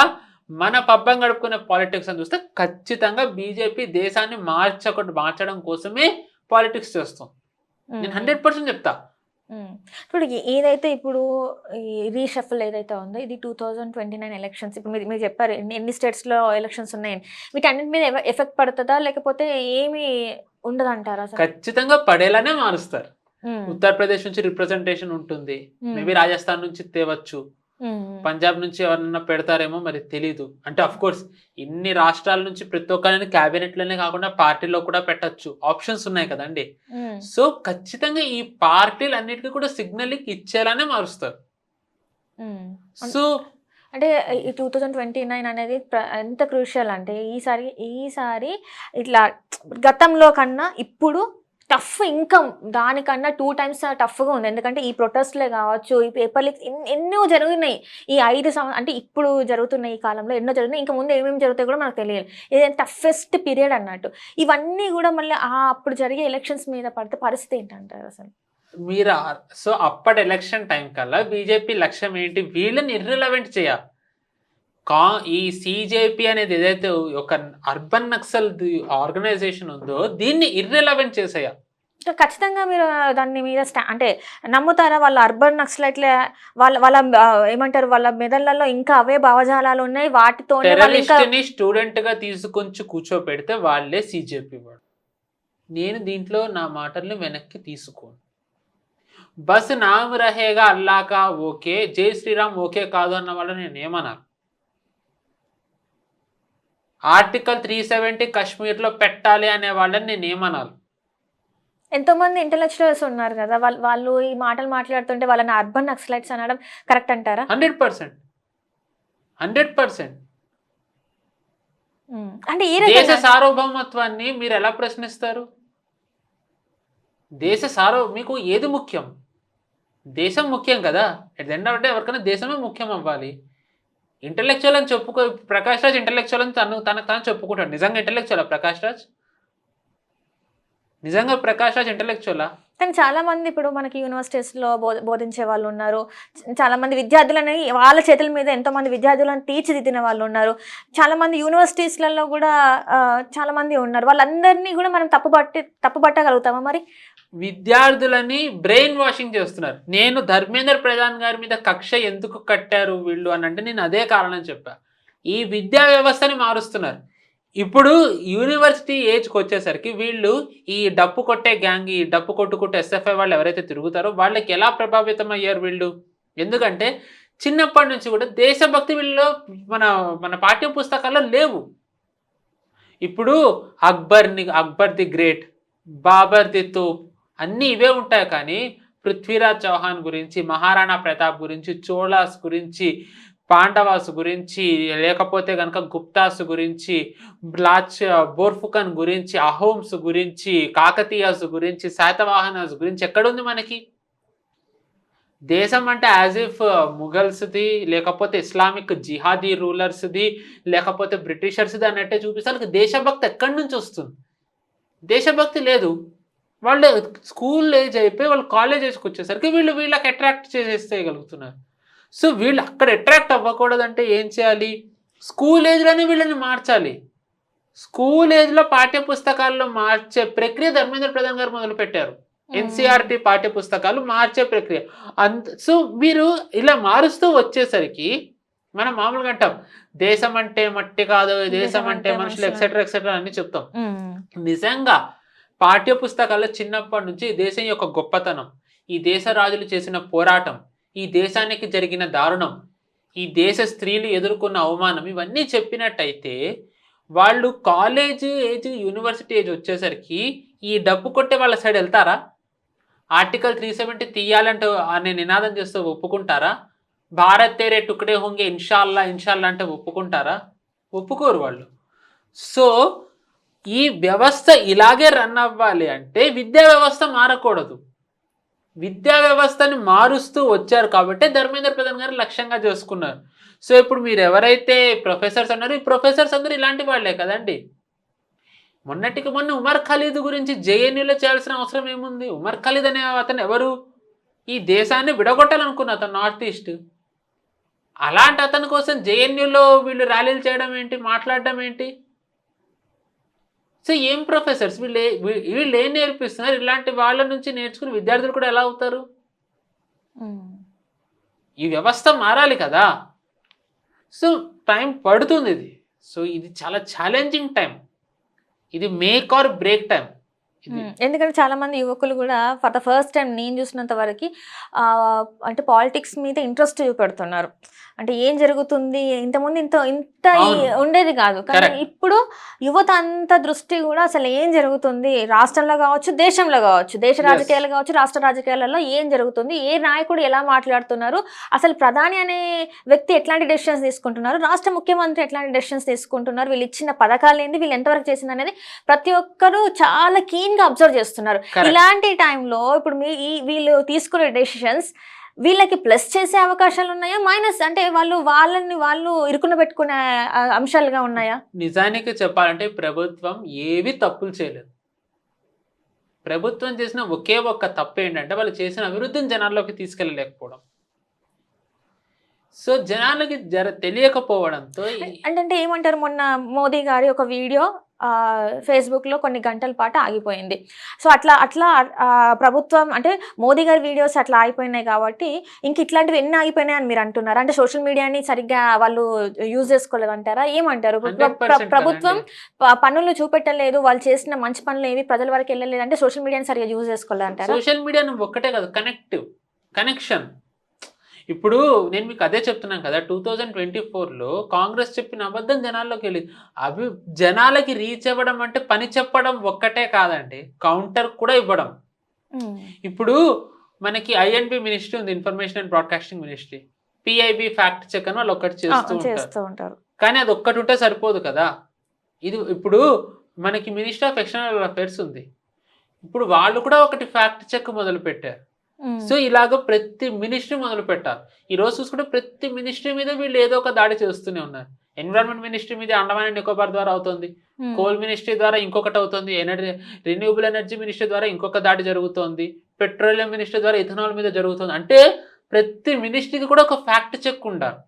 మన పబ్బం గడుపుకునే పాలిటిక్స్ అని చూస్తే ఖచ్చితంగా బీజేపీ దేశాన్ని మార్చడం కోసమే పాలిటిక్స్ చేస్తాం. నేను 100% చెప్తా. ఇప్పుడు ఏదైతే ఇప్పుడు ఈ రీషఫల్ ఏదైతే ఉందో ఇది 2029 ఎలక్షన్స్. ఇప్పుడు మీరు చెప్పారు ఎన్ని స్టేట్స్లో ఎలక్షన్స్ ఉన్నాయని. వీటన్నిటి మీద ఎఫెక్ట్ పడుతుందా లేకపోతే ఏమి ఉండదంటారా? ఖచ్చితంగా పడేలానే మారుస్తారు. ఉత్తరప్రదేశ్ నుంచి రిప్రజెంటేషన్ ఉంటుంది, మేబీ రాజస్థాన్ నుంచి తేవచ్చు, పంజాబ్ నుంచి ఎవరన్నా పెడతారేమో మరి తెలీదు. అంటే అఫ్ కోర్స్ ఇన్ని రాష్ట్రాల నుంచి ప్రతి ఒక్కరిని క్యాబినెట్లోనే కాకుండా పార్టీలో కూడా పెట్టచ్చు, ఆప్షన్స్ ఉన్నాయి కదండి. సో ఖచ్చితంగా ఈ పార్టీలు అన్నిటికీ కూడా సిగ్నల్ ఇచ్చేలానే మారుస్తారు. సో అంటే ఈ 2029 అనేది ఎంత క్రూషియల్ అంటే ఈసారి ఇట్లా గతంలో కన్నా ఇప్పుడు టఫ్, ఇంకా దానికన్నా 2 times టఫ్గా ఉంది. ఎందుకంటే ఈ ప్రొటెస్ట్లే కావచ్చు, ఈ పేపర్ లీక్స్ ఎన్నో జరుగుతున్నాయి. ఈ 5 అంటే ఇప్పుడు జరుగుతున్న ఈ కాలంలో ఎన్నో జరుగుతున్నాయి. ఇంకా ముందు ఏమేమి జరుగుతాయి కూడా మనకు తెలియదు. ఏదైనా టఫెస్ట్ పీరియడ్ అన్నట్టు. ఇవన్నీ కూడా మళ్ళీ అప్పుడు జరిగే ఎలక్షన్స్ మీద పడితే పరిస్థితి ఏంటంటారు అసలు? మీరు సో అప్పటి ఎలక్షన్ టైం కల్లా బీజేపీ లక్ష్యం ఏంటి? వీళ్ళని ఇర్రిలవెంట్ చేయాలి. ఈ సిజేపీ అనేది ఏదైతే ఒక అర్బన్ నక్సల్ ఆర్గనైజేషన్ ఉందో దీన్ని ఇర్రెలవెంట్ చేసేయాలి. ఖచ్చితంగా మీరు దాని మీద అంటే నమ్ముతారా? వాళ్ళ అర్బన్ నక్సలైట్లే వాళ్ళ ఏమంటారు, వాళ్ళ మెదళ్లలో ఇంకా అవే భావజాలాలు ఉన్నాయి. వాటితో స్టూడెంట్ గా తీసుకొచ్చి కూర్చోపెడితే వాళ్ళే సిజేపీ వాడు. నేను దీంట్లో నా మాటల్ని వెనక్కి తీసుకోను. బస్ నామ్ రహేగా అల్లాకా ఓకే, జై శ్రీరామ్ ఓకే కాదు అన్న వాళ్ళు నేను ఏమన్నా. ఆర్టికల్ 370 కాశ్మీర్లో పెట్టాలి అనే వాళ్ళని నేను ఏమనాలి. ఎంతోమంది ఇంటలెక్చువల్స్ ఉన్నారు కదా, వాళ్ళు ఈ మాటలు మాట్లాడుతుంటే వాళ్ళని అర్బన్ నక్సలైట్స్ అనడం కరెక్ట్ అంటారా? 100%. అంటే ఈ దేశ సార్వభౌమత్వాన్ని మీరు ఎలా ప్రశ్నిస్తారు? మీకు ఏది ముఖ్యం? దేశం ముఖ్యం కదా. At the end of day ఎవరికైనా దేశమే ముఖ్యం అవ్వాలి. ఇంటలెక్చువల్ అని ప్రకాష్ రాజ్ ఇంటలెక్చువల్ అని తనకు తాను చెప్పుకుంటాడు. నిజంగా ఇంటలెక్చువలా ప్రకాష్ రాజ్? ఇంటలెక్చువలా? కానీ చాలా మంది ఇప్పుడు మనకి యూనివర్సిటీస్లో బోధించే వాళ్ళు ఉన్నారు. చాలా మంది విద్యార్థులని వాళ్ళ చేతుల మీద ఎంతోమంది విద్యార్థులను తీర్చిదిద్దిన వాళ్ళు ఉన్నారు. చాలా మంది యూనివర్సిటీస్లలో కూడా చాలా మంది ఉన్నారు. వాళ్ళందరినీ కూడా మనం తప్పుపట్టగలుగుతామా మరి? విద్యార్థులని బ్రెయిన్ వాషింగ్ చేస్తున్నారు. నేను ధర్మేంద్ర ప్రధాన్ గారి మీద కక్ష ఎందుకు కట్టారు వీళ్ళు అని అంటే నేను అదే కారణం చెప్పా. ఈ విద్యా వ్యవస్థని మారుస్తున్నారు. ఇప్పుడు యూనివర్సిటీ ఏజ్కి వచ్చేసరికి వీళ్ళు ఈ డప్పు కొట్టే గ్యాంగ్, ఈ డప్పు కొట్టుకుంటే ఎస్ఎఫ్ఐ వాళ్ళు ఎవరైతే తిరుగుతారో వాళ్ళకి ఎలా ప్రభావితం అయ్యారు వీళ్ళు? ఎందుకంటే చిన్నప్పటి నుంచి కూడా దేశభక్తి వీళ్ళలో మన పాఠ్య పుస్తకాల్లో లేవు. ఇప్పుడు Akbar the great, Babur the తోప్ అన్నీ ఇవే ఉంటాయి. కానీ పృథ్వీరాజ్ చౌహాన్ గురించి, మహారాణా ప్రతాప్ గురించి, చోళాస్ గురించి, పాండవాస్ గురించి, లేకపోతే కనుక గుప్తాస్ గురించి, బోర్ఫుకన్ గురించి, అహోమ్స్ గురించి, కాకతీయాస్ గురించి, శాతవాహనాస్ గురించి ఎక్కడుంది మనకి? దేశం అంటే యాజ్ ఇఫ్ ముఘల్స్ది, లేకపోతే ఇస్లామిక్ జిహాదీ రూలర్స్ది, లేకపోతే బ్రిటిషర్స్ది అన్నట్టే చూపిస్తారు. దేశభక్తి ఎక్కడి నుంచి వస్తుంది? దేశభక్తి లేదు. వాళ్ళు స్కూల్ ఏజ్ అయిపోయి వాళ్ళు కాలేజ్ ఏజ్కి వచ్చేసరికి వీళ్ళకి అట్రాక్ట్ చేసేయగలుగుతున్నారు. సో వీళ్ళు అక్కడ అట్రాక్ట్ అవ్వకూడదంటే ఏం చేయాలి? స్కూల్ ఏజ్లోనే వీళ్ళని మార్చాలి. స్కూల్ ఏజ్లో పాఠ్య పుస్తకాల్లో మార్చే ప్రక్రియ ధర్మేంద్ర ప్రధాన్ గారు మొదలుపెట్టారు. ఎన్సీఆర్టీ పాఠ్య పుస్తకాలు మార్చే ప్రక్రియ. సో మీరు ఇలా మారుస్తూ వచ్చేసరికి మనం మామూలుగా అంటాం దేశం అంటే మట్టి కాదు, దేశం అంటే మనుషులు ఎక్సెట్రా అని చెప్తాం. నిజంగా పాఠ్య పుస్తకాల్లో చిన్నప్పటి నుంచి దేశం యొక్క గొప్పతనం, ఈ దేశ రాజులు చేసిన పోరాటం, ఈ దేశానికి జరిగిన దారుణం, ఈ దేశ స్త్రీలు ఎదుర్కొన్న అవమానం ఇవన్నీ చెప్పినట్టయితే వాళ్ళు కాలేజ్ ఏజ్, యూనివర్సిటీ ఏజ్ వచ్చేసరికి ఈ డబ్బు కొట్టే వాళ్ళ సైడ్ వెళ్తారా? ఆర్టికల్ 370 తీయాలంటే అనే నినాదం చేస్తూ ఒప్పుకుంటారా? భారత్ తేరే టుకడే హోంగే ఇన్షాల్లా అంటే ఒప్పుకుంటారా? ఒప్పుకోరు వాళ్ళు. సో ఈ వ్యవస్థ ఇలాగే రన్ అవ్వాలి అంటే విద్యా వ్యవస్థ మారకూడదు. విద్యా వ్యవస్థని మారుస్తూ వచ్చారు కాబట్టి ధర్మేంద్ర ప్రధాన్ గారు లక్ష్యంగా చేసుకున్నారు. సో ఇప్పుడు మీరు ఎవరైతే ప్రొఫెసర్స్ అన్నారో ఈ ప్రొఫెసర్స్ అందరూ ఇలాంటి వాళ్ళే కదండి. మొన్నటికి మొన్న ఉమర్ ఖలీద్ గురించి జేఎన్యూలో చేయాల్సిన అవసరం ఏముంది? ఉమర్ ఖలీద్ అనే అతను ఎవరు? ఈ దేశాన్ని విడగొట్టాలనుకున్న అతను నార్త్ ఈస్ట్. అలాంటి అతని కోసం జేఎన్యూలో వీళ్ళు ర్యాలీలు చేయడం ఏంటి, మాట్లాడడం ఏంటి? సో ఏం ప్రొఫెసర్స్ వీళ్ళు ఏం నేర్పిస్తున్నారు? ఇలాంటి వాళ్ళ నుంచి నేర్చుకుని విద్యార్థులు కూడా ఎలా అవుతారు? ఈ వ్యవస్థ మారాలి కదా. సో టైం పడుతుంది ఇది. సో ఇది చాలా ఛాలెంజింగ్ టైం. ఇది మేక్ ఆర్ బ్రేక్ టైం. ఎందుకంటే చాలా మంది యువకులు కూడా ఫర్ ద ఫస్ట్ టైం నేను చూసినంత వరకు అంటే పాలిటిక్స్ మీద ఇంట్రెస్ట్ చూపెడుతున్నారు. అంటే ఏం జరుగుతుంది, ఇంతకుముందు ఇంత ఉండేది కాదు, కానీ ఇప్పుడు యువత అంత దృష్టి కూడా అసలు ఏం జరుగుతుంది రాష్ట్రంలో కావచ్చు, దేశంలో కావచ్చు, దేశ రాజకీయాలు కావచ్చు, రాష్ట్ర రాజకీయాలలో ఏం జరుగుతుంది, ఏ నాయకుడు ఎలా మాట్లాడుతున్నారు, అసలు ప్రధాని అనే వ్యక్తి ఎట్లాంటి డెసిషన్స్ తీసుకుంటున్నారు, రాష్ట్ర ముఖ్యమంత్రి ఎట్లాంటి డెసిషన్స్ తీసుకుంటున్నారు, వీళ్ళు ఇచ్చిన పథకాలు ఏంటి, వీళ్ళు ఎంతవరకు చేసింది అనేది ప్రతి ఒక్కరు చాలా కీన్ గా అబ్జర్వ్ చేస్తున్నారు. ఇలాంటి టైంలో ఇప్పుడు వీళ్ళు తీసుకునే డెసిషన్స్ వీళ్ళకి ప్లస్ చేసే అవకాశాలు ఉన్నాయా, మైనస్ అంటే వాళ్ళు ఇరుకున పెట్టుకునే అంశాలుగా ఉన్నాయా? నిజానికి చెప్పాలంటే ప్రభుత్వం ఏవి తప్పులు చేయలేదు. ప్రభుత్వం చేసిన ఒకే ఒక్క తప్పు ఏంటంటే వాళ్ళు చేసిన అభివృద్ధిని జనాల్లోకి తీసుకెళ్ళలేకపోవడం. సో జనాలకి తెలియకపోవడంతో అంటే ఏమంటారు, మొన్న మోదీ గారి ఒక వీడియో ఫేస్బుక్లో కొన్ని గంటల పాటు ఆగిపోయింది. సో అట్లా ప్రభుత్వం అంటే మోదీ గారి వీడియోస్ అట్లా ఆగిపోయినాయి కాబట్టి ఇంక ఇట్లాంటివి ఎన్ని ఆగిపోయినాయి అని మీరు అంటున్నారు? అంటే సోషల్ మీడియాని సరిగ్గా వాళ్ళు యూజ్ చేసుకోలేదంటారా? ఏమంటారు? ప్రభుత్వం పనులు చూపెట్టలేదు, వాళ్ళు చేసిన మంచి పనులు ఏవి ప్రజల వరకు వెళ్ళలేదు అంటే సోషల్ మీడియాని సరిగ్గా యూజ్ చేసుకోలేదంటారా? సోషల్ మీడియా ఒక్కటే కాదు, కనెక్షన్. ఇప్పుడు నేను మీకు అదే చెప్తున్నాను కదా, 2024లో కాంగ్రెస్ చెప్పిన అబద్ధం జనాల్లోకి వెళ్ళింది. జనాలకి రీచ్ అవ్వడం అంటే పని చెప్పడం ఒక్కటే కాదండి, కౌంటర్ కూడా ఇవ్వడం. ఇప్పుడు మనకి ఐఎన్బి మినిస్ట్రీ ఉంది, information and broadcasting ministry. PIB fact check అని వాళ్ళు ఒక్కటి చేస్తూ ఉంటారు, కానీ అది ఒక్కటి ఉంటే సరిపోదు కదా. ఇప్పుడు మనకి మినిస్ట్రీ ఆఫ్ ఎక్స్టర్నల్ అఫైర్స్ ఉంది, ఇప్పుడు వాళ్ళు కూడా ఒకటి ఫ్యాక్ట్ చెక్ మొదలు పెట్టారు. సో ఇలాగ ప్రతి మినిస్ట్రీ మొదలు పెట్టారు. ఈ రోజు చూసుకుంటే ప్రతి మినిస్ట్రీ మీద వీళ్ళు ఏదో ఒక దాడి చేస్తూనే ఉన్నారు. ఎన్విరాన్మెంట్ మినిస్ట్రీ మీద అండమాన్ అండ్ నికోబార్ ద్వారా అవుతుంది, కోల్ మినిస్ట్రీ ద్వారా ఇంకొకటి అవుతుంది, రెన్యూబుల్ ఎనర్జీ మినిస్ట్రీ ద్వారా ఇంకొక దాడి జరుగుతోంది, పెట్రోలియం మినిస్ట్రీ ద్వారా ఇథనాల్ మీద జరుగుతుంది. అంటే ప్రతి మినిస్ట్రీకి కూడా ఒక ఫ్యాక్ట్ చెక్ ఉండాలి,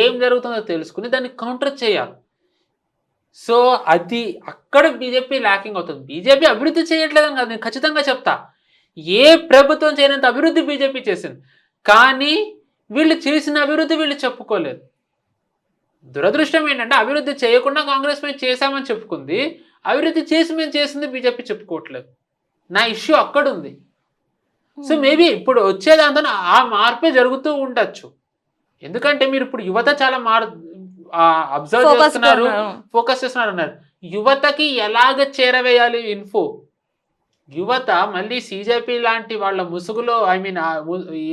ఏం జరుగుతుందో తెలుసుకుని దాన్ని కౌంటర్ చేయాలి. సో అది అక్కడ బీజేపీ ల్యాకింగ్ అవుతుంది. బీజేపీ అభివృద్ధి చేయట్లేదని కాదు, నేను ఖచ్చితంగా చెప్తా, ఏ ప్రభుత్వం చేయనంత అభివృద్ధి బీజేపీ చేసింది, కానీ వీళ్ళు చేసిన అభివృద్ధి వీళ్ళు చెప్పుకోలేదు. దురదృష్టం ఏంటంటే అభివృద్ధి చేయకుండా కాంగ్రెస్ మేము చేశామని చెప్పుకుంది, అభివృద్ధి చేసి మేము చేసింది బీజేపీ చెప్పుకోవట్లేదు. నా ఇష్యూ అక్కడ ఉంది. సో మేబీ ఇప్పుడు వచ్చేదాంతో ఆ మార్పే జరుగుతూ ఉండొచ్చు. ఎందుకంటే మీరు ఇప్పుడు యువత చాలా అబ్జర్వ్ చేస్తున్నారు, ఫోకస్ చేస్తున్నారు అన్నారు. యువతకి ఎలాగ చేరవేయాలి ఇన్ఫో? యువత మళ్ళీ సిజేపీ లాంటి వాళ్ళ ముసుగులో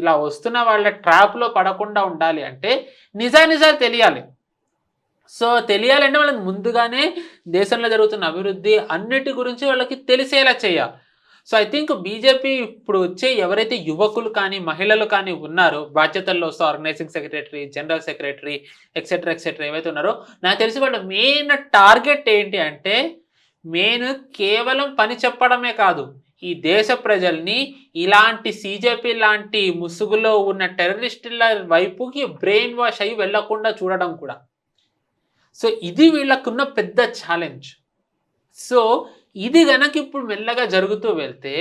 ఇలా వస్తున్న వాళ్ళ ట్రాప్లో పడకుండా ఉండాలి అంటే నిజాలు తెలియాలి. సో తెలియాలంటే వాళ్ళకి ముందుగానే దేశంలో జరుగుతున్న అభివృద్ధి అన్నిటి గురించి వాళ్ళకి తెలిసేలా చేయాలి. సో ఐ థింక్ బీజేపీ ఇప్పుడు వచ్చే ఎవరైతే యువకులు కానీ మహిళలు కానీ ఉన్నారో బాధ్యతల్లో వస్తూ organising secretary, general secretary etcetera ఏవైతే ఉన్నారో, నాకు తెలిసి వాళ్ళ మెయిన్ టార్గెట్ ఏంటి అంటే కేవలం పని చెప్పడమే కాదు, ఈ దేశ ప్రజల్ని ఇలాంటి సిజేపీ లాంటి ముసుగులో ఉన్న టెర్రరిస్టుల వైపుకి బ్రెయిన్ వాష్ అయ్యి వెళ్లకుండా చూడడం కూడా. సో ఇది వీళ్ళకున్న పెద్ద ఛాలెంజ్. సో ఇది గనక ఇప్పుడు మెల్లగా జరుగుతూ వెళ్తే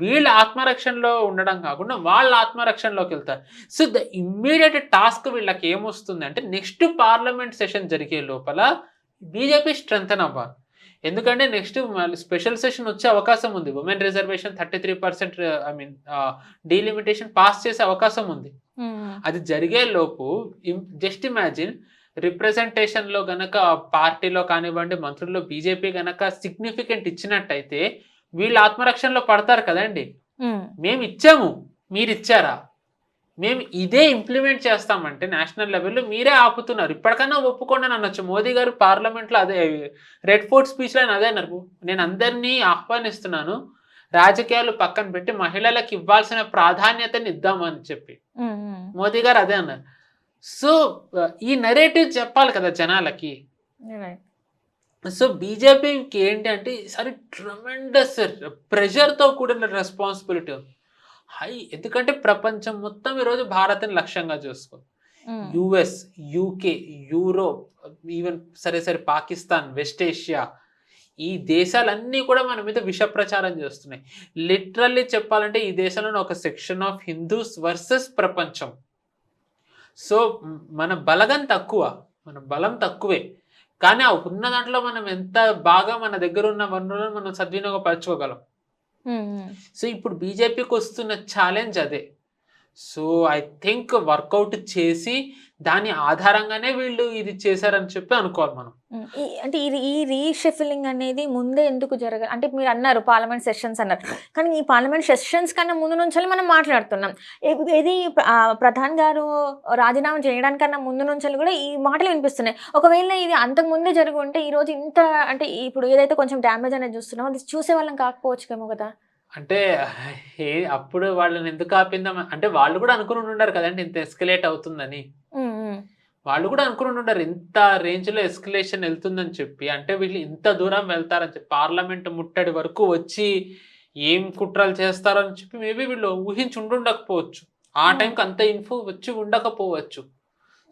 వీళ్ళ ఆత్మరక్షణలో ఉండడం కాకుండా వాళ్ళ ఆత్మరక్షణలోకి వెళ్తారు. సో ద ఇమ్మీడియట్ టాస్క్ వీళ్ళకి ఏమొస్తుంది అంటే నెక్స్ట్ పార్లమెంట్ సెషన్ జరిగే లోపల బీజేపీ స్ట్రెంగ్తన్ అవ్వాలి. ఎందుకంటే నెక్స్ట్ స్పెషల్ సెషన్ వచ్చే అవకాశం ఉంది. ఉమెన్ రిజర్వేషన్ 33% డీలిమిటేషన్ పాస్ చేసే అవకాశం ఉంది. అది జరిగే లోపు జస్ట్ ఇమాజిన్ రిప్రజెంటేషన్లో గనక పార్టీలో కానివ్వండి మంత్రుల్లో బీజేపీ గనక సిగ్నిఫికెంట్ ఇచ్చినట్టయితే వీళ్ళు ఆత్మరక్షణలో పడతారు కదండి. మేము ఇచ్చాము, మీరు ఇచ్చారా, మేము ఇదే ఇంప్లిమెంట్ చేస్తామంటే నేషనల్ లెవెల్లో మీరే ఆపుతున్నారు, ఇప్పటికన్నా ఒప్పుకోండి అని అనొచ్చు. మోదీ గారు పార్లమెంట్లో అదే రెడ్ ఫోర్ట్ స్పీచ్లో అదే అన్నారు, నేను అందరినీ ఆహ్వానిస్తున్నాను, రాజకీయాలు పక్కన పెట్టి మహిళలకు ఇవ్వాల్సిన ప్రాధాన్యతని ఇద్దామని చెప్పి మోదీ గారు అదే అన్నారు. సో ఈ నెరేటివ్ చెప్పాలి కదా జనాలకి. సో బీజేపీకి ఏంటి అంటే ఈసారి ట్రమెండస్ ప్రెషర్తో కూడిన రెస్పాన్సిబిలిటీ హై. ఎందుకంటే ప్రపంచం మొత్తం ఈరోజు భారత్ని లక్ష్యంగా చూసుకో. యుఎస్, యూకే, యూరోప్, ఈవెన్ సరే పాకిస్తాన్, వెస్ట్ ఏషియా, ఈ దేశాలన్నీ కూడా మన మీద విష ప్రచారం చేస్తున్నాయి. లిటరల్లీ చెప్పాలంటే ఈ దేశంలో ఒక సెక్షన్ ఆఫ్ హిందూస్ వర్సెస్ ప్రపంచం. సో మన బలగం తక్కువ, మన బలం తక్కువే, కానీ ఆ ఉన్న దాంట్లో మనం ఎంత బాగా మన దగ్గర ఉన్న వనరులను మనం సద్వినియోగపరచుకోగలం. సో ఇప్పుడు బీజేపీకి వస్తున్న ఛాలెంజ్ అదే. సో ఐ థింక్ వర్కౌట్ చేసి దాని ఆధారంగానే వీళ్ళు ఇది చేశారని చెప్పి అనుకోవాలి మనం. అంటే ఈ రీషఫిలింగ్ అనేది ముందే ఎందుకు జరగాలి అంటే మీరు అన్నారు పార్లమెంట్ సెషన్స్ అన్నారు, కానీ ఈ పార్లమెంట్ సెషన్స్ కన్నా ముందు నుంచి మనం మాట్లాడుతున్నాం. ఇది ప్రధాన్ గారు రాజీనామా చేయడానికన్నా ముందు నుంచి కూడా ఈ మాటలు వినిపిస్తున్నాయి. ఒకవేళ ఇది అంతకు ముందే జరిగి ఉంటే ఈ రోజు ఇంత అంటే ఇప్పుడు ఏదైతే కొంచెం డ్యామేజ్ అనేది చూస్తున్నాం అది చూసే వాళ్ళం కాకపోవచ్చుకేమో కదా. అంటే అప్పుడు వాళ్ళని ఎందుకు ఆపిందాం అంటే వాళ్ళు కూడా అనుకుని ఉండారు కదండి ఇంత ఎస్కలేట్ అవుతుందని. వాళ్ళు కూడా అనుకుని ఉండారు ఇంత రేంజ్లో ఎస్కలేషన్ వెళ్తుందని చెప్పి. అంటే వీళ్ళు ఇంత దూరం వెళ్తారని చెప్పి పార్లమెంట్ ముట్టడి వరకు వచ్చి ఏం కుట్రలు చేస్తారని చెప్పి మేబీ వీళ్ళు ఊహించి ఉండకపోవచ్చు. ఆ టైంకి అంత ఇన్ఫో వచ్చి ఉండకపోవచ్చు.